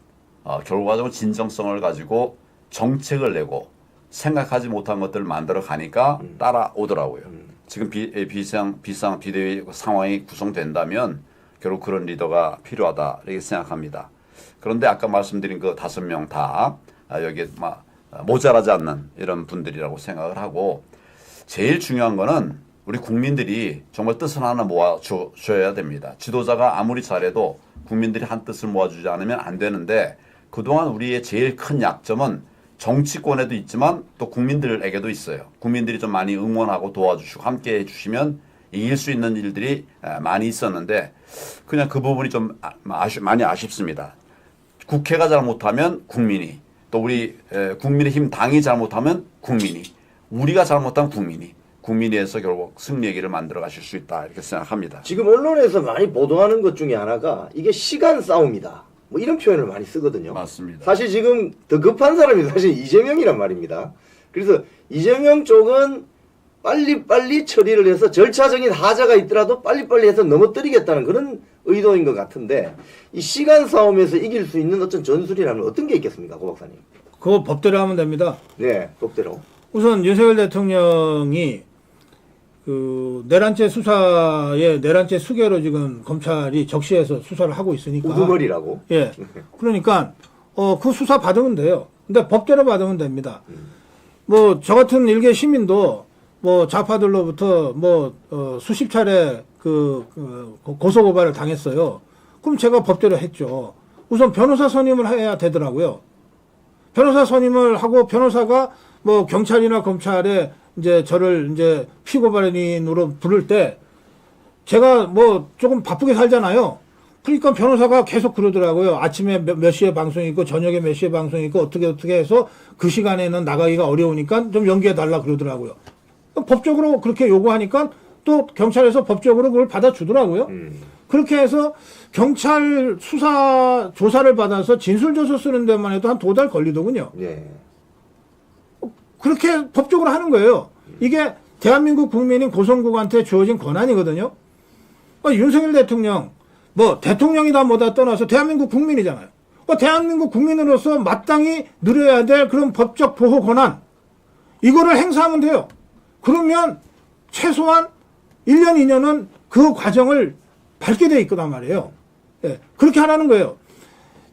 결과적으로 진정성을 가지고 정책을 내고 생각하지 못한 것들을 만들어 가니까 따라오더라고요. 지금 비상 비대위 상황이 구성된다면 결국 그런 리더가 필요하다 이렇게 생각합니다. 그런데 아까 말씀드린 그 5명 다 여기에 모자라지 않는 이런 분들이라고 생각을 하고, 제일 중요한 거는 우리 국민들이 정말 뜻을 하나 모아줘야 됩니다. 지도자가 아무리 잘해도 국민들이 한 뜻을 모아주지 않으면 안 되는데, 그동안 우리의 제일 큰 약점은 정치권에도 있지만 또 국민들에게도 있어요. 국민들이 좀 많이 응원하고 도와주시고 함께 해주시면 이길 수 있는 일들이 많이 있었는데 그냥 그 부분이 좀 많이 아쉽습니다. 국회가 잘못하면 국민이, 또 우리 국민의힘 당이 잘못하면 국민이, 우리가 잘못하면 국민이 해서 결국 승리의 길을 만들어 가실 수 있다 이렇게 생각합니다. 지금 언론에서 많이 보도하는 것 중에 하나가 이게 시간 싸움이다. 뭐 이런 표현을 많이 쓰거든요. 맞습니다. 사실 지금 더 급한 사람이 사실 이재명이란 말입니다. 그래서 이재명 쪽은 빨리빨리 처리를 해서 절차적인 하자가 있더라도 빨리빨리 해서 넘어뜨리겠다는 그런 의도인 것 같은데, 이 시간 싸움에서 이길 수 있는 어떤 전술이라면 어떤 게 있겠습니까, 고 박사님? 그거 법대로 하면 됩니다. 네, 법대로. 우선 윤석열 대통령이 그 내란죄 수사에 내란죄 수개로 지금 검찰이 적시해서 수사를 하고 있으니까. 우두머리라고. 예. 그러니까 그 수사 받으면 돼요. 근데 법대로 받으면 됩니다. 뭐 저 같은 일개 시민도 뭐 좌파들로부터 수십 차례 고소 고발을 당했어요. 그럼 제가 법대로 했죠. 우선 변호사 선임을 해야 되더라고요. 변호사 선임을 하고 변호사가 뭐 경찰이나 검찰에 이제 저를 이제 피고발인으로 부를 때 제가 뭐 조금 바쁘게 살잖아요. 그러니까 변호사가 계속 그러더라고요. 아침에 몇 시에 방송이 있고 저녁에 몇 시에 방송이 있고 어떻게 해서 그 시간에는 나가기가 어려우니까 좀 연기해 달라 그러더라고요. 법적으로 그렇게 요구하니까 또 경찰에서 법적으로 그걸 받아주더라고요. 그렇게 해서 경찰 수사 조사를 받아서 진술조서 쓰는 데만 해도 한 2달 걸리더군요. 네. 그렇게 법적으로 하는 거예요. 이게 대한민국 국민인 고성국한테 주어진 권한이거든요. 윤석열 대통령, 대통령이다 뭐다 떠나서 대한민국 국민이잖아요. 대한민국 국민으로서 마땅히 누려야 될 그런 법적 보호 권한, 이거를 행사하면 돼요. 그러면 최소한 1년, 2년은 그 과정을 밟게 돼 있거단 말이에요. 예, 그렇게 하라는 거예요.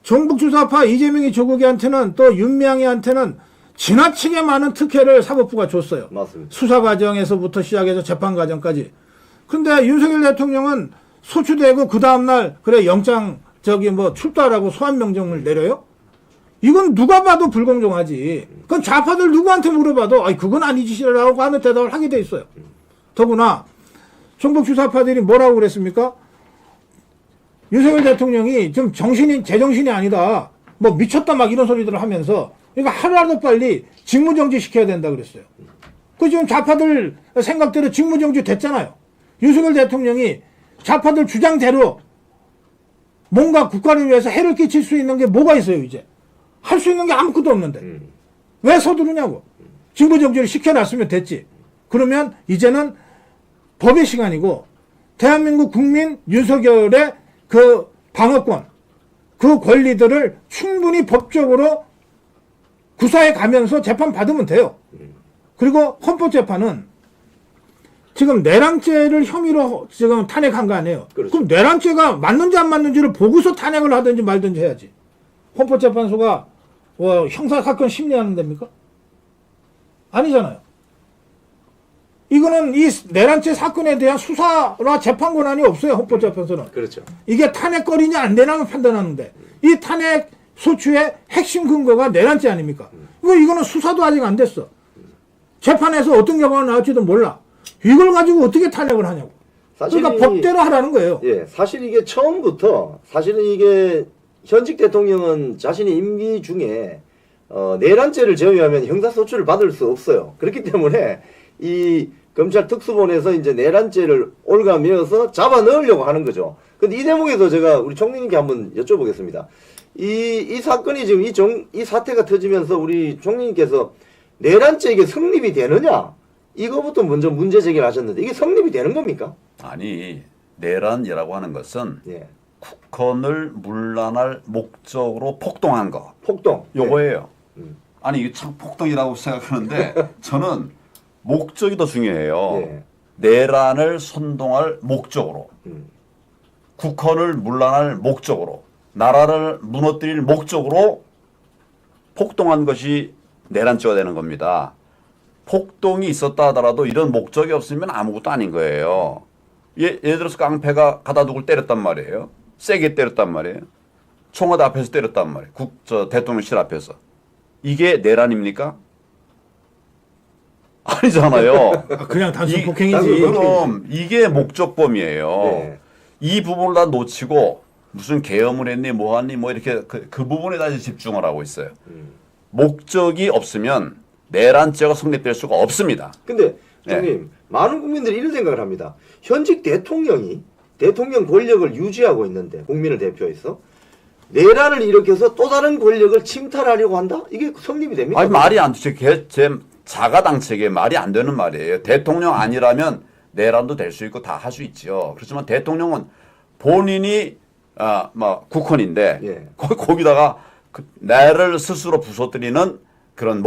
종북주사파 이재명이 조국이한테는 또 윤미향이한테는 지나치게 많은 특혜를 사법부가 줬어요. 맞습니다. 수사 과정에서부터 시작해서 재판 과정까지. 근데 윤석열 대통령은 소추되고 그 다음날 그래 영장 출두하라고 소환 명령을 내려요? 이건 누가 봐도 불공정하지. 그건 좌파들 누구한테 물어봐도 그건 아니지라고 하는 대답을 하게 돼 있어요. 더구나 종북주사파들이 뭐라고 그랬습니까? 윤석열 대통령이 좀 제정신이 아니다. 뭐 미쳤다 막 이런 소리들을 하면서 그러니까 하루라도 빨리 직무정지 시켜야 된다 그랬어요. 그 지금 좌파들 생각대로 직무정지 됐잖아요. 윤석열 대통령이 좌파들 주장대로 뭔가 국가를 위해서 해를 끼칠 수 있는 게 뭐가 있어요, 이제. 할 수 있는 게 아무것도 없는데. 왜 서두르냐고. 직무정지를 시켜놨으면 됐지. 그러면 이제는 법의 시간이고 대한민국 국민 윤석열의 그 방어권, 그 권리들을 충분히 법적으로 구사해 가면서 재판 받으면 돼요. 그리고 헌법재판은 지금 내란죄를 혐의로 지금 탄핵한 거 아니에요. 그렇죠. 그럼 내란죄가 맞는지 안 맞는지를 보고서 탄핵을 하든지 말든지 해야지. 헌법재판소가 형사사건 심리하는 데입니까? 아니잖아요. 이거는 이 내란죄 사건에 대한 수사와 재판 권한이 없어요. 헌법재판소는. 그렇죠. 이게 탄핵거리냐 안 되냐만 판단하는데 이 탄핵 소추의 핵심 근거가 내란죄 아닙니까? 이거는 수사도 아직 안 됐어. 재판에서 어떤 결과가 나올지도 몰라. 이걸 가지고 어떻게 탄핵을 하냐고. 그러니까 법대로 하라는 거예요. 예, 사실 이게 처음부터 사실은 이게 현직 대통령은 자신의 임기 중에 내란죄를 제외하면 형사소추를 받을 수 없어요. 그렇기 때문에 이 검찰 특수본에서 이제 내란죄를 올가매어서 잡아 넣으려고 하는 거죠. 근데 이 대목에서 제가 우리 총리님께 한번 여쭤보겠습니다. 이 사건이 지금 이 사태가 터지면서 우리 총리님께서 내란죄 이게 성립이 되느냐? 이거부터 먼저 문제 제기를 하셨는데 이게 성립이 되는 겁니까? 아니, 내란이라고 하는 것은 예. 국헌을 문란할 목적으로 폭동한 거. 폭동. 요거예요. 아니, 이게 참 폭동이라고 생각하는데 저는 목적이 더 중요해요. 예. 내란을 선동할 목적으로. 국헌을 문란할 목적으로. 나라를 무너뜨릴 목적으로 폭동한 것이 내란죄가 되는 겁니다. 폭동이 있었다 하더라도 이런 목적이 없으면 아무것도 아닌 거예요. 예를 들어서 깡패가 가다 누굴 때렸단 말이에요. 세게 때렸단 말이에요. 청와대 앞에서 때렸단 말이에요. 대통령실 앞에서. 이게 내란입니까? 아니잖아요. 그냥 단순 폭행이지. 그럼 이게 목적범이에요. 네. 이 부분을 다 놓치고 무슨 계엄을 했니 뭐 하니 뭐 이렇게 그 부분에 다시 집중을 하고 있어요. 목적이 없으면 내란죄가 성립될 수가 없습니다. 근데 형님 많은 국민들이 이런 생각을 합니다. 현직 대통령이 대통령 권력을 유지하고 있는데 국민을 대표해서 내란을 일으켜서 또 다른 권력을 침탈하려고 한다? 이게 성립이 됩니까? 아니 말이 안 돼. 제 자가당책에 말이 안 되는 말이에요. 대통령 아니라면 내란도 될 수 있고 다 할 수 있죠. 그렇지만 대통령은 본인이 국헌인데 예. 거기다가 나를 스스로 부서뜨리는 그런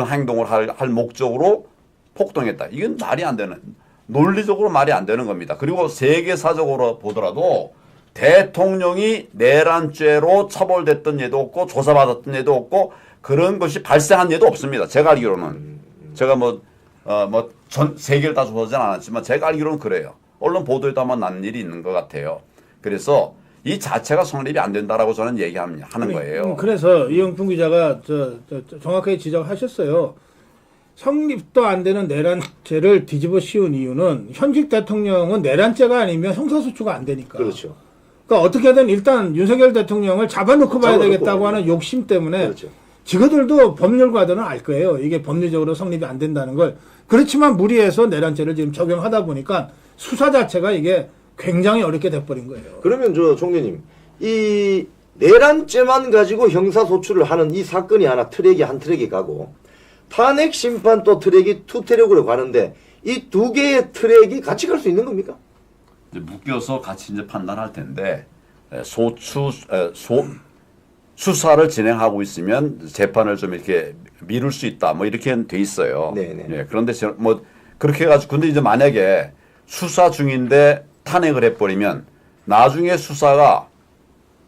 행동을 할 목적으로 폭동했다. 이건 말이 안 되는, 논리적으로 말이 안 되는 겁니다. 그리고 세계사적으로 보더라도 대통령이 내란죄로 처벌됐던 예도 없고 조사받았던 예도 없고 그런 것이 발생한 예도 없습니다. 제가 알기로는. 제가 전 세계를 다 조사하진 않았지만 제가 알기로는 그래요. 언론 보도에도 아마 난 일이 있는 것 같아요. 그래서 이 자체가 성립이 안 된다라고 저는 얘기하는 거예요. 그래서 이영풍 기자가 정확하게 지적하셨어요. 성립도 안 되는 내란죄를 뒤집어 씌운 이유는 현직 대통령은 내란죄가 아니면 형사소추가 안 되니까. 그렇죠. 그러니까 어떻게든 일단 윤석열 대통령을 잡아놓고 봐야 되겠다고 하는 욕심 때문에 그렇죠. 지그들도 법률가들은 알 거예요. 이게 법리적으로 성립이 안 된다는 걸. 그렇지만 무리해서 내란죄를 지금 적용하다 보니까 수사 자체가 이게 굉장히 어렵게 돼버린 거예요. 그러면 총리님 이 내란죄만 가지고 형사소추를 하는 이 사건이 하나 한 트랙이 가고 탄핵 심판 또 트랙이 투 트랙으로 가는데 이 두 개의 트랙이 같이 갈 수 있는 겁니까? 이제 묶여서 같이 이제 판단할 텐데 수사를 진행하고 있으면 재판을 좀 이렇게 미룰 수 있다. 뭐 이렇게 돼 있어요. 네네. 예, 그런데 그렇게 해가지고 근데 이제 만약에 수사 중인데 탄핵을 해버리면 나중에 수사가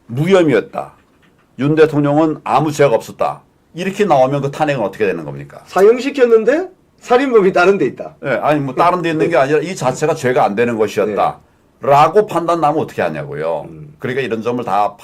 무혐의였다. 윤 대통령은 아무 죄가 없었다. 이렇게 나오면 그 탄핵은 어떻게 되는 겁니까? 사형시켰는데 살인범이 다른 데 있다. 예, 아니 뭐 다른 데 있는 게 아니라 이 자체가 죄가 안 되는 것이었다. 라고 판단 나면 어떻게 하냐고요. 그러니까 이런 점을 다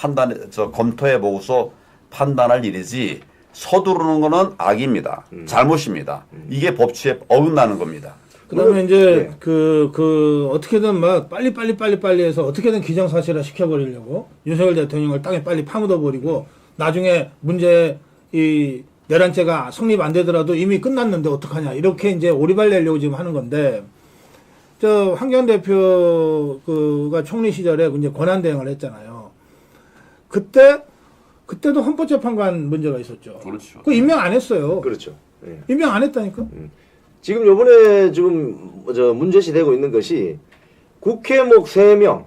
검토해 보고서 판단할 일이지 서두르는 거는 악입니다. 잘못입니다. 이게 법치에 어긋나는 겁니다. 그다음에 이제 네. 어떻게든 막 빨리 해서 어떻게든 기정사실화 시켜버리려고 윤석열 대통령을 땅에 빨리 파묻어버리고 나중에 문제 이 내란죄가 성립 안 되더라도 이미 끝났는데 어떡하냐 이렇게 이제 오리발 내려고 지금 하는 건데 저 황교안 대표가 총리 시절에 이제 권한 대행을 했잖아요. 그때도 헌법재판관 문제가 있었죠. 그렇죠. 그 임명 안 했어요. 그렇죠. 예. 임명 안 했다니까. 지금 요번에 지금 문제시되고 있는 것이 국회목 3명,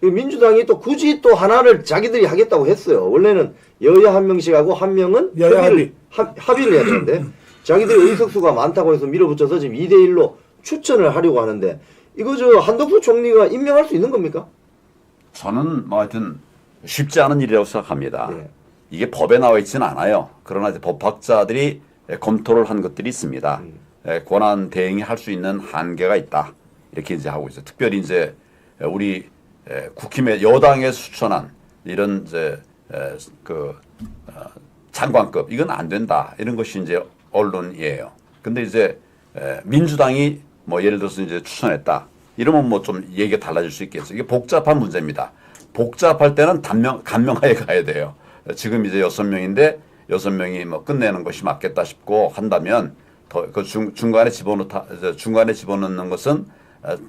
민주당이 또 굳이 또 하나를 자기들이 하겠다고 했어요. 원래는 여야 한 명씩 하고 한 명은 여야 합의를 해야 되는데 자기들이 의석수가 많다고 해서 밀어붙여서 지금 2대1로 추천을 하려고 하는데 이거 한덕수 총리가 임명할 수 있는 겁니까? 저는 뭐 하여튼 쉽지 않은 일이라고 생각합니다. 네. 이게 법에 나와 있지는 않아요. 그러나 이제 법학자들이 검토를 한 것들이 있습니다. 권한 대행이 할 수 있는 한계가 있다. 이렇게 이제 하고 있어요. 특별히 이제 우리 국힘의 여당에서 추천한 이런 이제 장관급 이건 안 된다. 이런 것이 이제 언론이에요. 근데 이제 민주당이 뭐 예를 들어서 이제 추천했다. 이러면 뭐 좀 얘기가 달라질 수 있겠죠. 이게 복잡한 문제입니다. 복잡할 때는 간명하에 가야 돼요. 지금 이제 6명인데 6명이 뭐 끝내는 것이 맞겠다 싶고 한다면 그 중간에 집어넣는 것은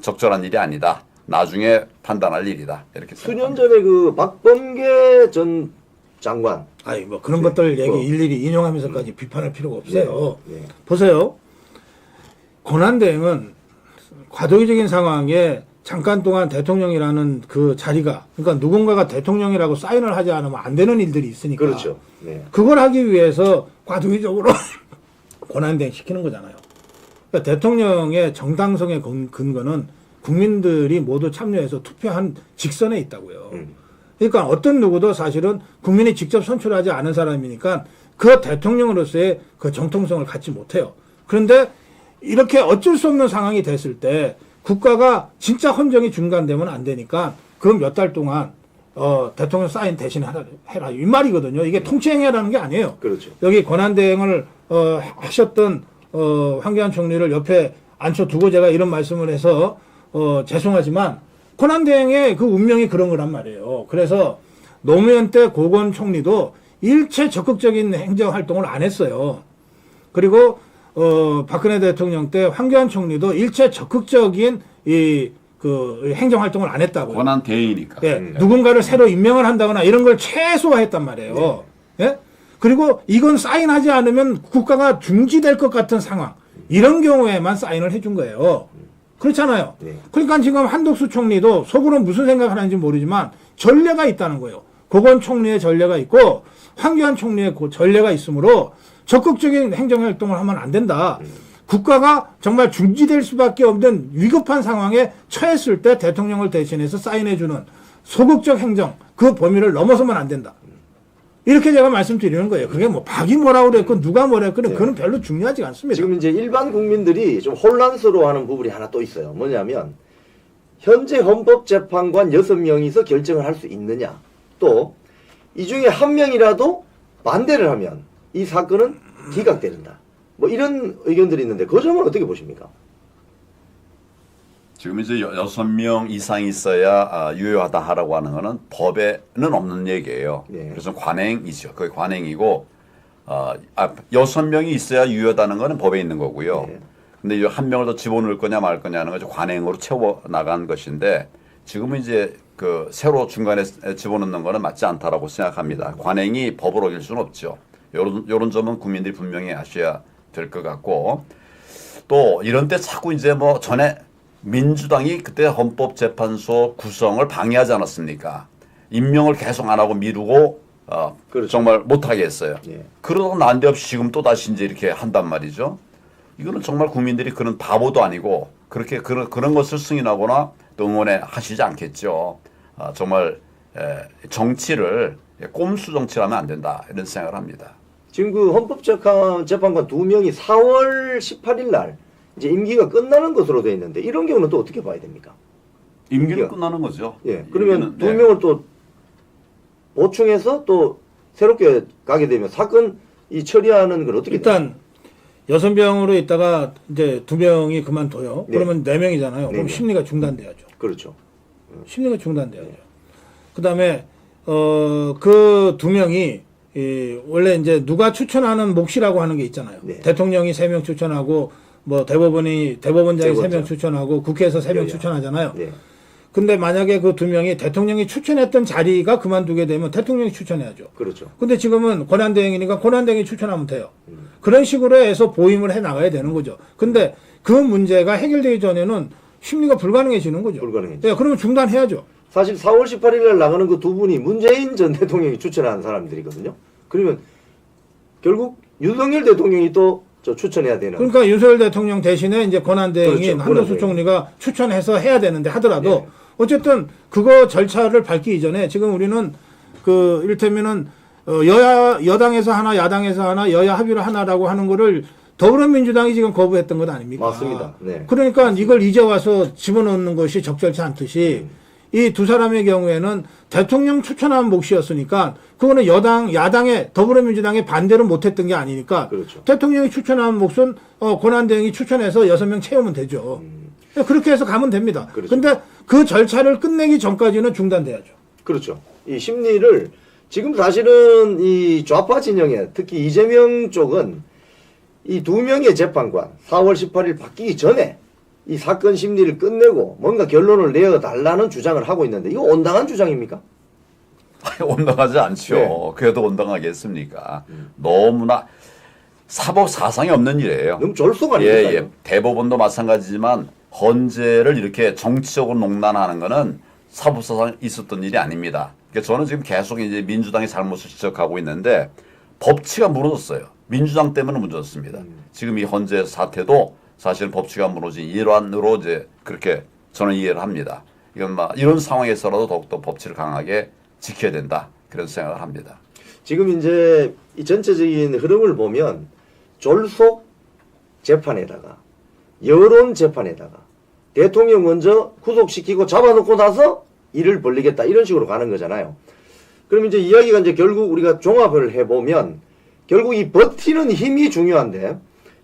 적절한 일이 아니다. 나중에 판단할 일이다. 이렇게 수년 전에 그 박범계 전 장관. 아니 뭐 그런 것들 얘기 일일이 인용하면서까지 비판할 필요가 없어요. 네. 보세요. 권한대행은 과도기적인 상황에 잠깐 동안 대통령이라는 그 자리가 그러니까 누군가가 대통령이라고 사인을 하지 않으면 안 되는 일들이 있으니까 그렇죠. 네. 그걸 하기 위해서 과도기적으로 권한대행 시키는 거잖아요. 그러니까 대통령의 정당성의 근거는 국민들이 모두 참여해서 투표한 직선에 있다고요. 그러니까 어떤 누구도 사실은 국민이 직접 선출하지 않은 사람이니까 그 대통령으로서의 그 정통성을 갖지 못해요. 그런데 이렇게 어쩔 수 없는 상황이 됐을 때 국가가 진짜 헌정이 중단되면 안 되니까 그 몇 달 동안 대통령 사인 대신 해라 이 말이거든요. 이게 통치행위라는 게 아니에요. 그렇죠. 여기 권한대행을 하셨던 황교안 총리를 옆에 앉혀두고 제가 이런 말씀을 해서 죄송하지만 권한대행의 그 운명이 그런 거란 말이에요. 그래서 노무현 때 고건 총리도 일체 적극적인 행정활동을 안 했어요. 그리고 박근혜 대통령 때 황교안 총리도 일체 적극적인 그 행정활동을 안 했다고요. 권한 대행이니까. 예, 누군가를 새로 임명을 한다거나 이런 걸 최소화했단 말이에요. 예? 그리고 이건 사인하지 않으면 국가가 중지될 것 같은 상황. 이런 경우에만 사인을 해준 거예요. 그렇잖아요. 네. 그러니까 지금 한덕수 총리도 속으로 무슨 생각을 하는지 모르지만 전례가 있다는 거예요. 고건 총리의 전례가 있고 황교안 총리의 전례가 있으므로 적극적인 행정활동을 하면 안 된다. 국가가 정말 중지될 수밖에 없는 위급한 상황에 처했을 때 대통령을 대신해서 사인해주는 소극적 행정, 그 범위를 넘어서면 안 된다. 이렇게 제가 말씀드리는 거예요. 그게 뭐 박이 뭐라고 그랬건 누가 뭐라 그랬건 그건 별로 중요하지 않습니다. 지금 이제 일반 국민들이 좀 혼란스러워하는 부분이 하나 또 있어요. 뭐냐면 현재 헌법재판관 6명이서 결정을 할 수 있느냐. 또 이 중에 한 명이라도 반대를 하면 이 사건은 기각된다. 뭐 이런 의견들이 있는데 그 점은 어떻게 보십니까? 지금 이제 6명 이상 있어야 유효하다라고 하는 거는 법에는 없는 얘기예요. 네. 그래서 관행이죠. 그게 관행이고 6명이 있어야 유효하다는 거는 법에 있는 거고요. 네. 근데 이제 한 명을 더 집어넣을 거냐 말 거냐는 거 관행으로 채워 나간 것인데 지금은 이제 그 새로 중간에 집어넣는 거는 맞지 않다라고 생각합니다. 관행이 법으로 어길 수는 없죠. 요런 점은 국민들이 분명히 아셔야 될 것 같고 또 이런 때 자꾸 이제 뭐 전에 민주당이 그때 헌법재판소 구성을 방해하지 않았습니까? 임명을 계속 안 하고 미루고 그렇죠. 정말 못하게 했어요. 예. 그러다 난데없이 지금 또 다시 이제 이렇게 한단 말이죠. 이거는 정말 국민들이 그런 바보도 아니고 그렇게 그런 것을 승인하거나 또 응원해 하시지 않겠죠. 정말 정치를 꼼수 정치라면 안 된다 이런 생각을 합니다. 지금 그 헌법재판관 2명이 4월 18일 날 이제 임기가 끝나는 것으로 되어 있는데 이런 경우는 또 어떻게 봐야 됩니까? 임기는 끝나는 거죠. 예. 그러면 임기는, 2명을 또 보충해서 또 새롭게 가게 되면 사건 이 처리하는 걸 어떻게 일단 6명으로 있다가 이제 2명이 그만둬요. 네. 그러면 4명이잖아요. 네 그럼 명. 심리가 중단돼야죠. 그렇죠. 심리가 중단돼야죠. 그다음에 그 2명이 원래 이제 누가 추천하는 몫이라고 하는 게 있잖아요. 네. 대통령이 3명 추천하고 뭐 대법원장이 3명 대법원장. 추천하고 국회에서 3명 여야. 추천하잖아요. 네. 근데 만약에 그 2명이 대통령이 추천했던 자리가 그만두게 되면 대통령이 추천해야죠. 그렇죠. 근데 지금은 권한대행이니까 권한대행이 추천하면 돼요. 그런 식으로 해서 보임을 해 나가야 되는 거죠. 근데 그 문제가 해결되기 전에는 심리가 불가능해지는 거죠. 불가능해지죠. 예, 그러면 중단해야죠. 사실 4월 18일 날 나가는 그 2분이 문재인 전 대통령이 추천한 사람들이거든요. 그러면 결국 윤석열 대통령이 또 저 추천해야 되는. 그러니까 윤석열 대통령 대신에 이제 권한대행인 그렇죠. 한덕수 권한대행. 총리가 추천해서 해야 되는데 하더라도 네. 어쨌든 그거 절차를 밟기 이전에 지금 우리는 그 이를테면은 여당에서 하나 야당에서 하나 여야 합의를 하나라고 하는 거를 더불어민주당이 지금 거부했던 것 아닙니까? 맞습니다. 네. 그러니까 이걸 이제 와서 집어넣는 것이 적절치 않듯이 이 두 사람의 경우에는 대통령 추천한 몫이었으니까 그거는 야당의 더불어민주당의 반대를 못했던 게 아니니까 그렇죠. 대통령이 추천한 몫은 권한대행이 추천해서 6명 채우면 되죠. 그렇게 해서 가면 됩니다. 그렇죠. 근데 그 절차를 끝내기 전까지는 중단돼야죠. 그렇죠. 이 심리를 지금 사실은 이 좌파 진영에 특히 이재명 쪽은 이 2명의 재판관 4월 18일 바뀌기 전에 이 사건 심리를 끝내고 뭔가 결론을 내어달라는 주장을 하고 있는데 이거 온당한 주장입니까? 온당하지 않죠. 네. 그래도 온당하겠습니까? 너무나 사법 사상이 없는 일이에요. 너무 졸속 예, 아닙니까? 예. 대법원도 마찬가지지만 헌재를 이렇게 정치적으로 농단하는 거는 사법사상 있었던 일이 아닙니다. 그러니까 저는 지금 계속 이제 민주당의 잘못을 지적하고 있는데 법치가 무너졌어요. 민주당 때문에 무너졌습니다. 지금 이 헌재 사태도 사실 법치가 무너진 일환으로 이제 그렇게 저는 이해를 합니다. 이건 막 이런 상황에서라도 더욱더 법치를 강하게 지켜야 된다. 그런 생각을 합니다. 지금 이제 이 전체적인 흐름을 보면 졸속 재판에다가 여론 재판에다가 대통령 먼저 구속시키고 잡아놓고 나서 일을 벌리겠다 이런 식으로 가는 거잖아요. 그럼 이제 이야기가 이제 결국 우리가 종합을 해보면 결국 이 버티는 힘이 중요한데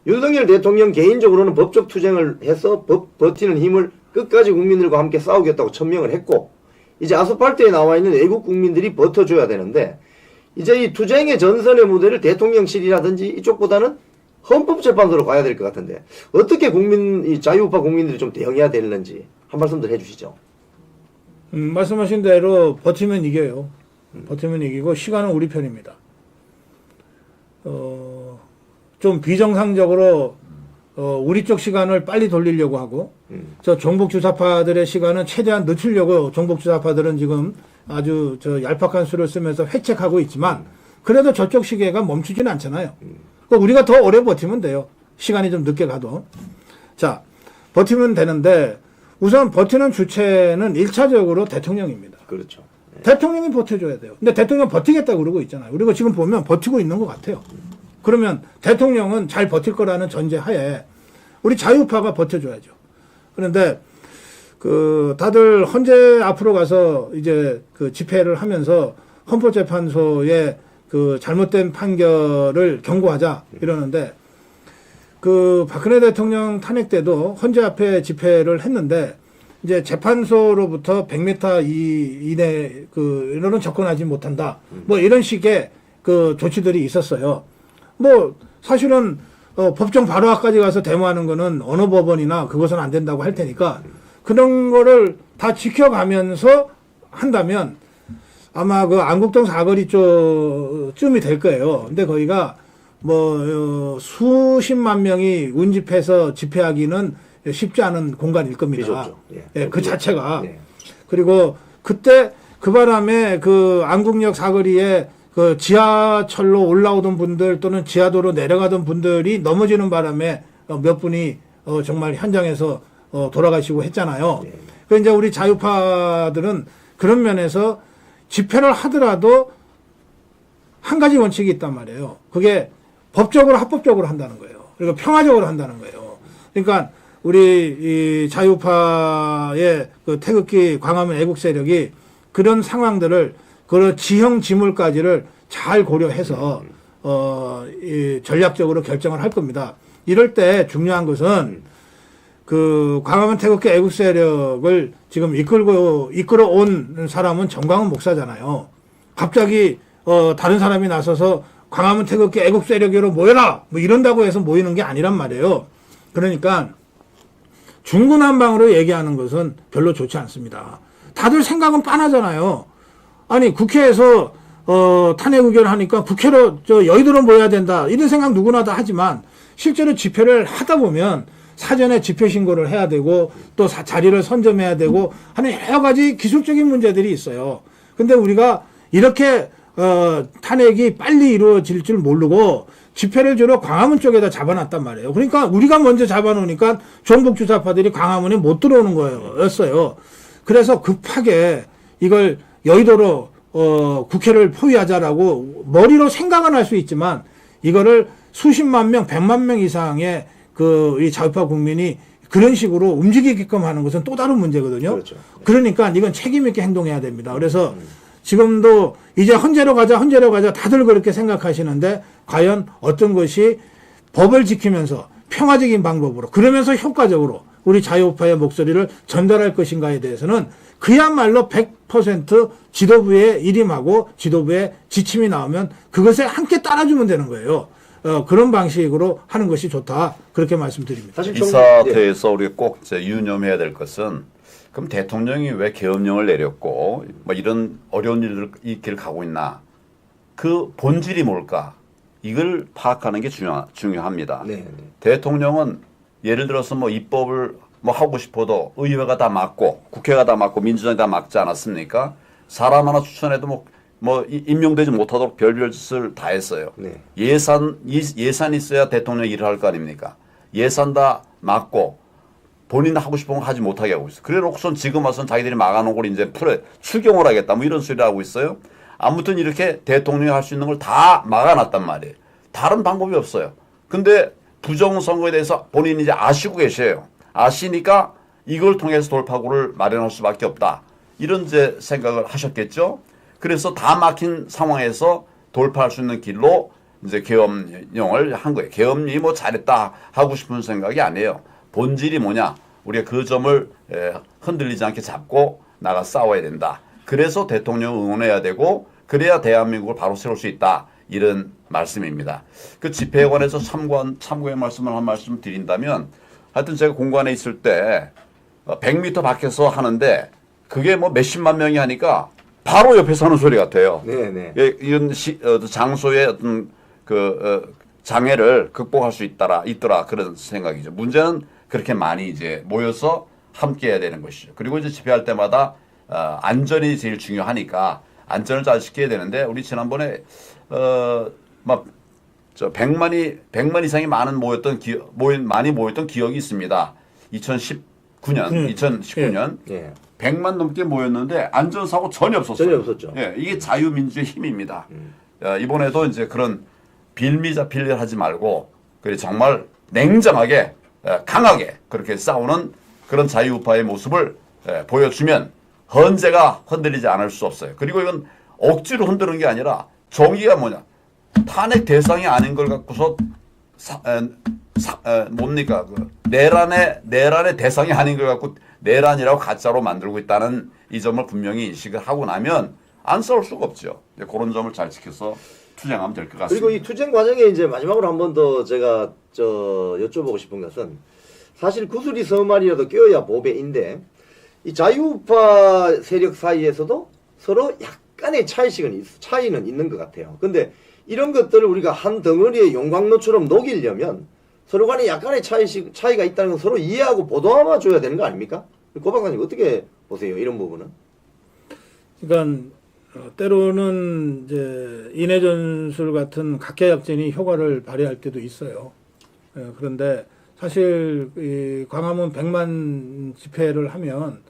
윤석열 대통령 개인적으로는 법적 투쟁을 해서 버티는 힘을 끝까지 국민들과 함께 싸우겠다고 천명을 했고 이제 아스팔트에 나와 있는 애국 국민들이 버텨줘야 되는데 이제 이 투쟁의 전선의 무대를 대통령실이라든지 이쪽보다는 헌법재판소로 가야 될 것 같은데 어떻게 이 자유우파 국민들이 좀 대응해야 되는지 한 말씀들 해주시죠. 말씀하신 대로 버티면 이겨요. 버티면 이기고 시간은 우리 편입니다. 좀 비정상적으로 우리 쪽 시간을 빨리 돌리려고 하고 저 정복주사파들의 시간은 최대한 늦추려고 정복주사파들은 지금 아주 저 얄팍한 수를 쓰면서 회책하고 있지만 그래도 저쪽 시계가 멈추지는 않잖아요. 그러니까 우리가 더 오래 버티면 돼요. 시간이 좀 늦게 가도. 자, 버티면 되는데 우선 버티는 주체는 1차적으로 대통령입니다. 그렇죠. 대통령이 버텨줘야 돼요. 근데 대통령 버티겠다고 그러고 있잖아요. 그리고 지금 보면 버티고 있는 것 같아요. 그러면 대통령은 잘 버틸 거라는 전제하에 우리 자유파가 버텨줘야죠. 그런데 다들 헌재 앞으로 가서 이제 그 집회를 하면서 헌법재판소의 그 잘못된 판결을 경고하자 이러는데 박근혜 대통령 탄핵 때도 헌재 앞에 집회를 했는데 이제 재판소로부터 100m 이내 이런 접근하지 못한다. 뭐 이런 식의 그 조치들이 있었어요. 뭐 사실은 법정 바로 앞까지 가서 데모하는 거는 어느 법원이나 그것은 안 된다고 할 테니까 그런 거를 다 지켜가면서 한다면 아마 그 안국동 사거리 쪽쯤이 될 거예요. 근데 거기가 뭐 수십만 명이 운집해서 집회하기는 쉽지 않은 공간일 겁니다. 비좁죠. 예, 그 자체가. 예. 그리고 그때 그 바람에 그 안국역 사거리에 그 지하철로 올라오던 분들 또는 지하도로 내려가던 분들이 넘어지는 바람에 몇 분이 정말 현장에서 돌아가시고 했잖아요. 네. 그 이제 우리 자유파들은 그런 면에서 집회를 하더라도 한 가지 원칙이 있단 말이에요. 그게 법적으로 합법적으로 한다는 거예요. 그리고 평화적으로 한다는 거예요. 그러니까 우리 이 자유파의 그 태극기 광화문 애국 세력이 그런 상황들을 그런 지형 지물까지를 잘 고려해서 이 전략적으로 결정을 할 겁니다. 이럴 때 중요한 것은 그 광화문 태극기 애국 세력을 지금 이끌어 온 사람은 정광훈 목사잖아요. 갑자기 다른 사람이 나서서 광화문 태극기 애국 세력으로 모여라 뭐 이런다고 해서 모이는 게 아니란 말이에요. 그러니까 중구난방으로 얘기하는 것은 별로 좋지 않습니다. 다들 생각은 빤하잖아요. 아니 국회에서 탄핵 의결하니까 국회로 여의도로 모여야 된다 이런 생각 누구나 다 하지만 실제로 집회를 하다 보면 사전에 집회 신고를 해야 되고 또 자리를 선점해야 되고 하는 여러 가지 기술적인 문제들이 있어요. 근데 우리가 이렇게 탄핵이 빨리 이루어질 줄 모르고 집회를 주로 광화문 쪽에다 잡아놨단 말이에요. 그러니까 우리가 먼저 잡아놓으니까 종북 주사파들이 광화문에 못 들어오는 거였어요. 그래서 급하게 이걸 여의도로 국회를 포위하자라고 머리로 생각은 할 수 있지만 이거를 수십만 명, 100만 명 이상의 이 자유파 국민이 그런 식으로 움직이게끔 하는 것은 또 다른 문제거든요. 그렇죠. 그러니까 이건 책임 있게 행동해야 됩니다. 그래서 지금도 이제 헌재로 가자 다들 그렇게 생각하시는데 과연 어떤 것이 법을 지키면서 평화적인 방법으로 그러면서 효과적으로 우리 자유파의 목소리를 전달할 것인가에 대해서는 그야말로 100% 지도부의 일임하고 지도부의 지침이 나오면 그것에 함께 따라주면 되는 거예요. 그런 방식으로 하는 것이 좋다. 그렇게 말씀드립니다. 사실 이 사태에서 우리가 꼭 이제 유념해야 될 것은 그럼 대통령이 왜 계엄령을 내렸고 뭐 이런 어려운 일을 이 길을 가고 있나 그 본질이 뭘까 이걸 파악하는 게 중요합니다. 네. 대통령은 예를 들어서 뭐 입법을 뭐 하고 싶어도 의회가 다 막고 국회가 다 막고 민주당이 다 막지 않았습니까? 사람 하나 추천해도 뭐 임명되지 못하도록 별별 짓을 다 했어요. 네. 예산이 있어야 대통령이 일을 할 거 아닙니까? 예산 다 막고 본인 하고 싶은 거 하지 못하게 하고 있어요. 그래 놓고선 지금 와서는 자기들이 막아놓은 걸 이제 추경을 하겠다 뭐 이런 소리를 하고 있어요. 아무튼 이렇게 대통령이 할 수 있는 걸 다 막아놨단 말이에요. 다른 방법이 없어요. 근데 부정선거에 대해서 본인이 이제 아시고 계셔요. 아시니까 이걸 통해서 돌파구를 마련할 수밖에 없다. 이런 이제 생각을 하셨겠죠. 그래서 다 막힌 상황에서 돌파할 수 있는 길로 이제 계엄령을 한 거예요. 계엄령이 뭐 잘했다 하고 싶은 생각이 아니에요. 본질이 뭐냐? 우리가 그 점을 흔들리지 않게 잡고 나가 싸워야 된다. 그래서 대통령 응원해야 되고 그래야 대한민국을 바로 세울 수 있다. 이런 말씀입니다. 그 집회에 관해서 참고의 말씀을 한 말씀 드린다면 하여튼 제가 공관에 있을 때 100m 밖에서 하는데 그게 뭐 몇십만 명이 하니까 바로 옆에서 하는 소리 같아요. 네네. 이런 장소의 어떤 장애를 극복할 수 있더라 그런 생각이죠. 문제는 그렇게 많이 이제 모여서 함께 해야 되는 것이죠. 그리고 이제 집회할 때마다 안전이 제일 중요하니까 안전을 잘 지켜야 되는데 우리 지난번에 막 100만 이상이 많이 모였던 기억이 있습니다. 2019년 예. 100만 넘게 모였는데 안전사고 전혀 없었어요. 전혀 없었죠. 예, 이게 자유민주의 힘입니다. 이번에도 이제 그런 빌미자필리하지 말고 그래 정말 냉정하게 강하게 그렇게 싸우는 그런 자유우파의 모습을 보여주면 헌재가 흔들리지 않을 수 없어요. 그리고 이건 억지로 흔드는 게 아니라 정의가 뭐냐. 탄핵 대상이 아닌 걸 갖고서 뭡니까? 그 내란의 대상이 아닌 걸 갖고 내란이라고 가짜로 만들고 있다는 이 점을 분명히 인식을 하고 나면 안 싸울 수가 없죠. 그런 점을 잘 지켜서 투쟁하면 될 것 같습니다. 그리고 이 투쟁 과정에 이제 마지막으로 한 번 더 제가 여쭤보고 싶은 것은 사실 구슬이 서말이라도 껴야 보배인데 이 자유우파 세력 사이에서도 서로 약간의 차이는 있는 것 같아요. 근데 이런 것들을 우리가 한 덩어리의 용광로처럼 녹이려면 서로 간에 약간의 차이가 있다는 건 서로 이해하고 보도하마 줘야 되는 거 아닙니까? 고 박사님 어떻게 보세요? 이런 부분은? 그러니까 때로는 이제 인해전술 같은 각계약전이 효과를 발휘할 때도 있어요. 그런데 사실 이 광화문 100만 집회를 하면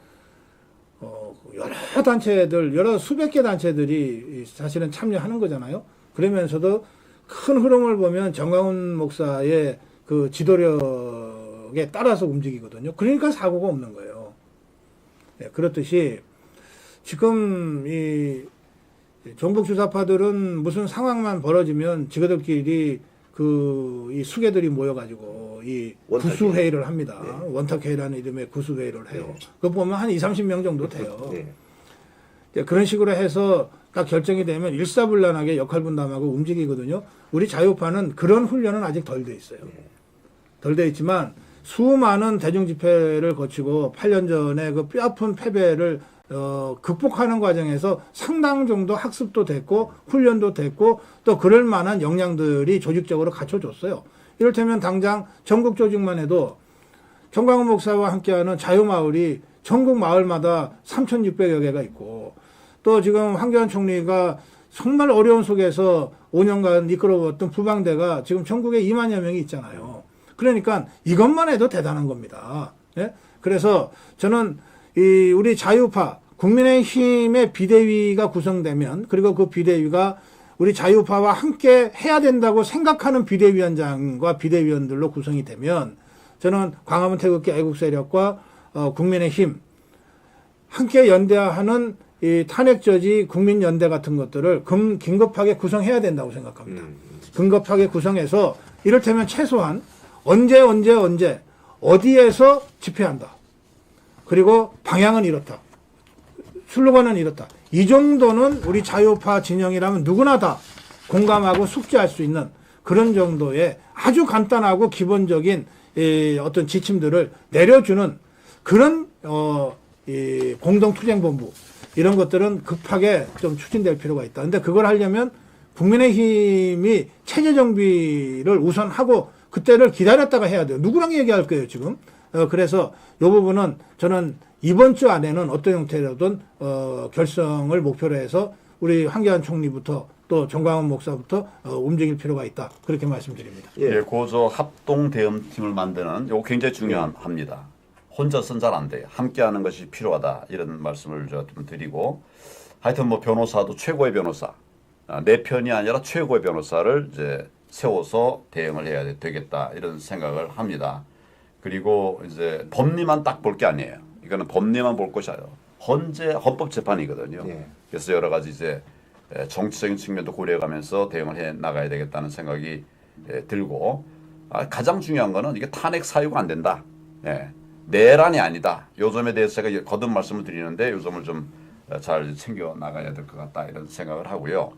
여러 단체들, 여러 수백 개 단체들이 사실은 참여하는 거잖아요. 그러면서도 큰 흐름을 보면 정광훈 목사의 그 지도력에 따라서 움직이거든요. 그러니까 사고가 없는 거예요. 네, 그렇듯이 지금 이 종북 주사파들은 무슨 상황만 벌어지면 지그들끼리 이 수괴들이 모여가지고 이 구수회의를 합니다. 네. 원탁회의라는 이름의 구수회의를 해요. 네. 그거 보면 한 20-30명 정도 돼요. 네. 그런 식으로 해서 딱 결정이 되면 일사불란하게 역할 분담하고 움직이거든요. 우리 자유파는 그런 훈련은 아직 덜 돼 있어요. 덜 돼 있지만 수많은 대중 집회를 거치고 8년 전에 그 뼈아픈 패배를 극복하는 과정에서 상당 정도 학습도 됐고 훈련도 됐고 또 그럴 만한 역량들이 조직적으로 갖춰졌어요. 이를테면 당장 전국 조직만 해도 정광훈 목사와 함께하는 자유마을이 전국 마을마다 3,600여 개가 있고 또 지금 황교안 총리가 정말 어려운 속에서 5년간 이끌어왔던 부방대가 지금 전국에 2만여 명이 있잖아요. 그러니까 이것만 해도 대단한 겁니다. 예? 그래서 저는 우리 자유파, 국민의힘의 비대위가 구성되면 그리고 그 비대위가 우리 자유파와 함께 해야 된다고 생각하는 비대위원장과 비대위원들로 구성이 되면 저는 광화문 태극기 애국세력과 국민의힘 함께 연대하는 이 탄핵저지 국민연대 같은 것들을 긴급하게 구성해야 된다고 생각합니다. 긴급하게 구성해서 이를테면 최소한 언제 어디에서 집회한다. 그리고 방향은 이렇다. 슬로건은 이렇다. 이 정도는 우리 자유파 진영이라면 누구나 다 공감하고 숙지할 수 있는 그런 정도의 아주 간단하고 기본적인 어떤 지침들을 내려주는 그런 공동투쟁본부 이런 것들은 급하게 좀 추진될 필요가 있다. 근데 그걸 하려면 국민의힘이 체제 정비를 우선하고 그때를 기다렸다가 해야 돼요. 누구랑 얘기할 거예요, 지금? 그래서 이 부분은 저는 이번 주 안에는 어떤 형태로든 결성을 목표로 해서 우리 황교안 총리부터 또 정광훈 목사부터 움직일 필요가 있다. 그렇게 말씀드립니다. 예, 고저 합동 대응팀을 만드는 이거 굉장히 중요합니다. 혼자서는 잘 안 돼요. 함께하는 것이 필요하다. 이런 말씀을 좀 드리고 하여튼 뭐 변호사도 최고의 변호사, 내 편이 아니라 최고의 변호사를 이제 세워서 대응을 해야 되겠다 이런 생각을 합니다. 그리고 이제 법리만 딱 볼 게 아니에요. 이거는 법리만 볼 것이 아니라 헌법재판이거든요. 네. 그래서 여러 가지 이제 정치적인 측면도 고려해가면서 대응을 해 나가야 되겠다는 생각이 들고 가장 중요한 거는 이게 탄핵 사유가 안 된다. 내란이 아니다. 요 점에 대해서 제가 거듭 말씀을 드리는데 요 점을 좀 잘 챙겨 나가야 될 것 같다 이런 생각을 하고요.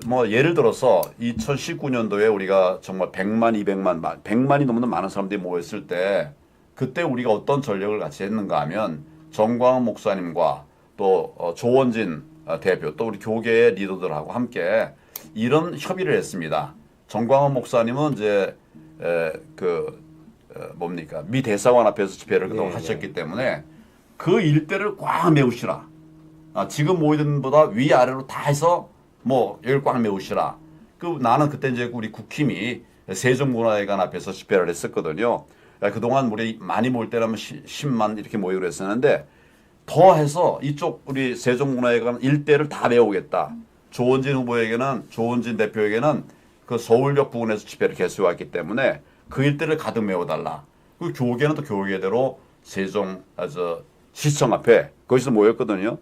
뭐 예를 들어서 2019년도에 우리가 정말 100만, 100만이 넘는 많은 사람들이 모였을 때 그때 우리가 어떤 전력을 같이 했는가 하면 정광훈 목사님과 또 조원진 대표 또 우리 교계의 리더들하고 함께 이런 협의를 했습니다. 정광훈 목사님은 이제 미 대사관 앞에서 집회를 그동안 하셨기 때문에 그 일대를 꽉 메우시라. 지금 모이는 보다 위아래로 다 해서 뭐 여기를 꽉 메우시라. 나는 그때 이제 우리 국힘이 세종문화회관 앞에서 집회를 했었거든요. 그동안 우리 많이 모일 때라면 10만 이렇게 모이기로 했었는데 더 해서 이쪽 우리 세종문화회관 일대를 다 메우겠다. 조원진 대표에게는 그 서울역 부근에서 집회를 개최했기 때문에 그 일대를 가득 메워달라. 그 교계는 또 교계대로 시청 앞에 거기서 모였거든요.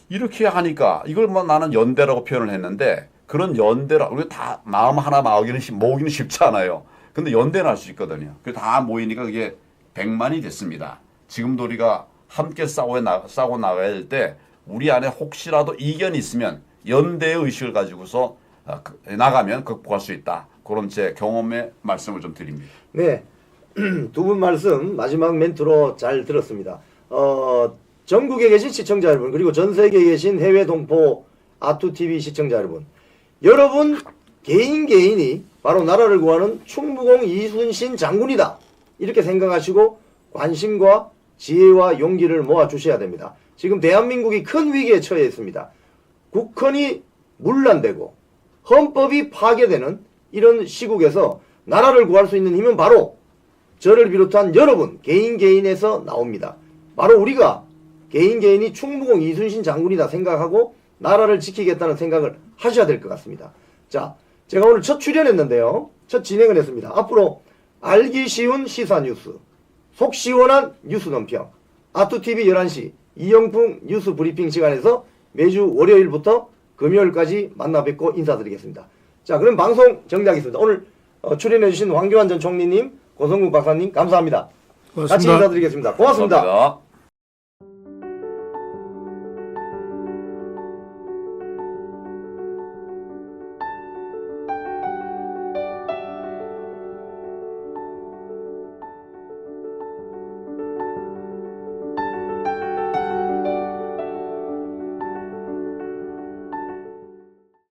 이렇게 하니까 이걸 뭐 나는 연대라고 표현을 했는데 그런 연대라 우리가 다 마음 하나 모으기는 쉽지 않아요. 근데 연대는 할 수 있거든요. 그래서 다 모이니까 그게 100만이 됐습니다. 지금도 우리가 함께 싸고 나가야 될 때 우리 안에 혹시라도 이견이 있으면 연대의 의식을 가지고서 나가면 극복할 수 있다. 그런 제 경험의 말씀을 좀 드립니다. 네. 두 분 말씀 마지막 멘트로 잘 들었습니다. 전국에 계신 시청자 여러분 그리고 전 세계에 계신 해외 동포 아투TV 시청자 여러분 개인이 바로 나라를 구하는 충무공 이순신 장군이다. 이렇게 생각하시고 관심과 지혜와 용기를 모아주셔야 됩니다. 지금 대한민국이 큰 위기에 처해 있습니다. 국헌이 문란되고 헌법이 파괴되는 이런 시국에서 나라를 구할 수 있는 힘은 바로 저를 비롯한 여러분 개인에서 나옵니다. 바로 우리가 개인이 충무공 이순신 장군이다 생각하고 나라를 지키겠다는 생각을 하셔야 될 것 같습니다. 자, 제가 오늘 첫 출연했는데요. 첫 진행을 했습니다. 앞으로 알기 쉬운 시사 뉴스, 속 시원한 뉴스 논평, 아투TV 11시 이영풍 뉴스 브리핑 시간에서 매주 월요일부터 금요일까지 만나 뵙고 인사드리겠습니다. 자, 그럼 방송 정리하겠습니다. 오늘 출연해주신 황교안 전 총리님, 고성국 박사님 감사합니다. 고맙습니다. 같이 인사드리겠습니다. 고맙습니다. 감사합니다.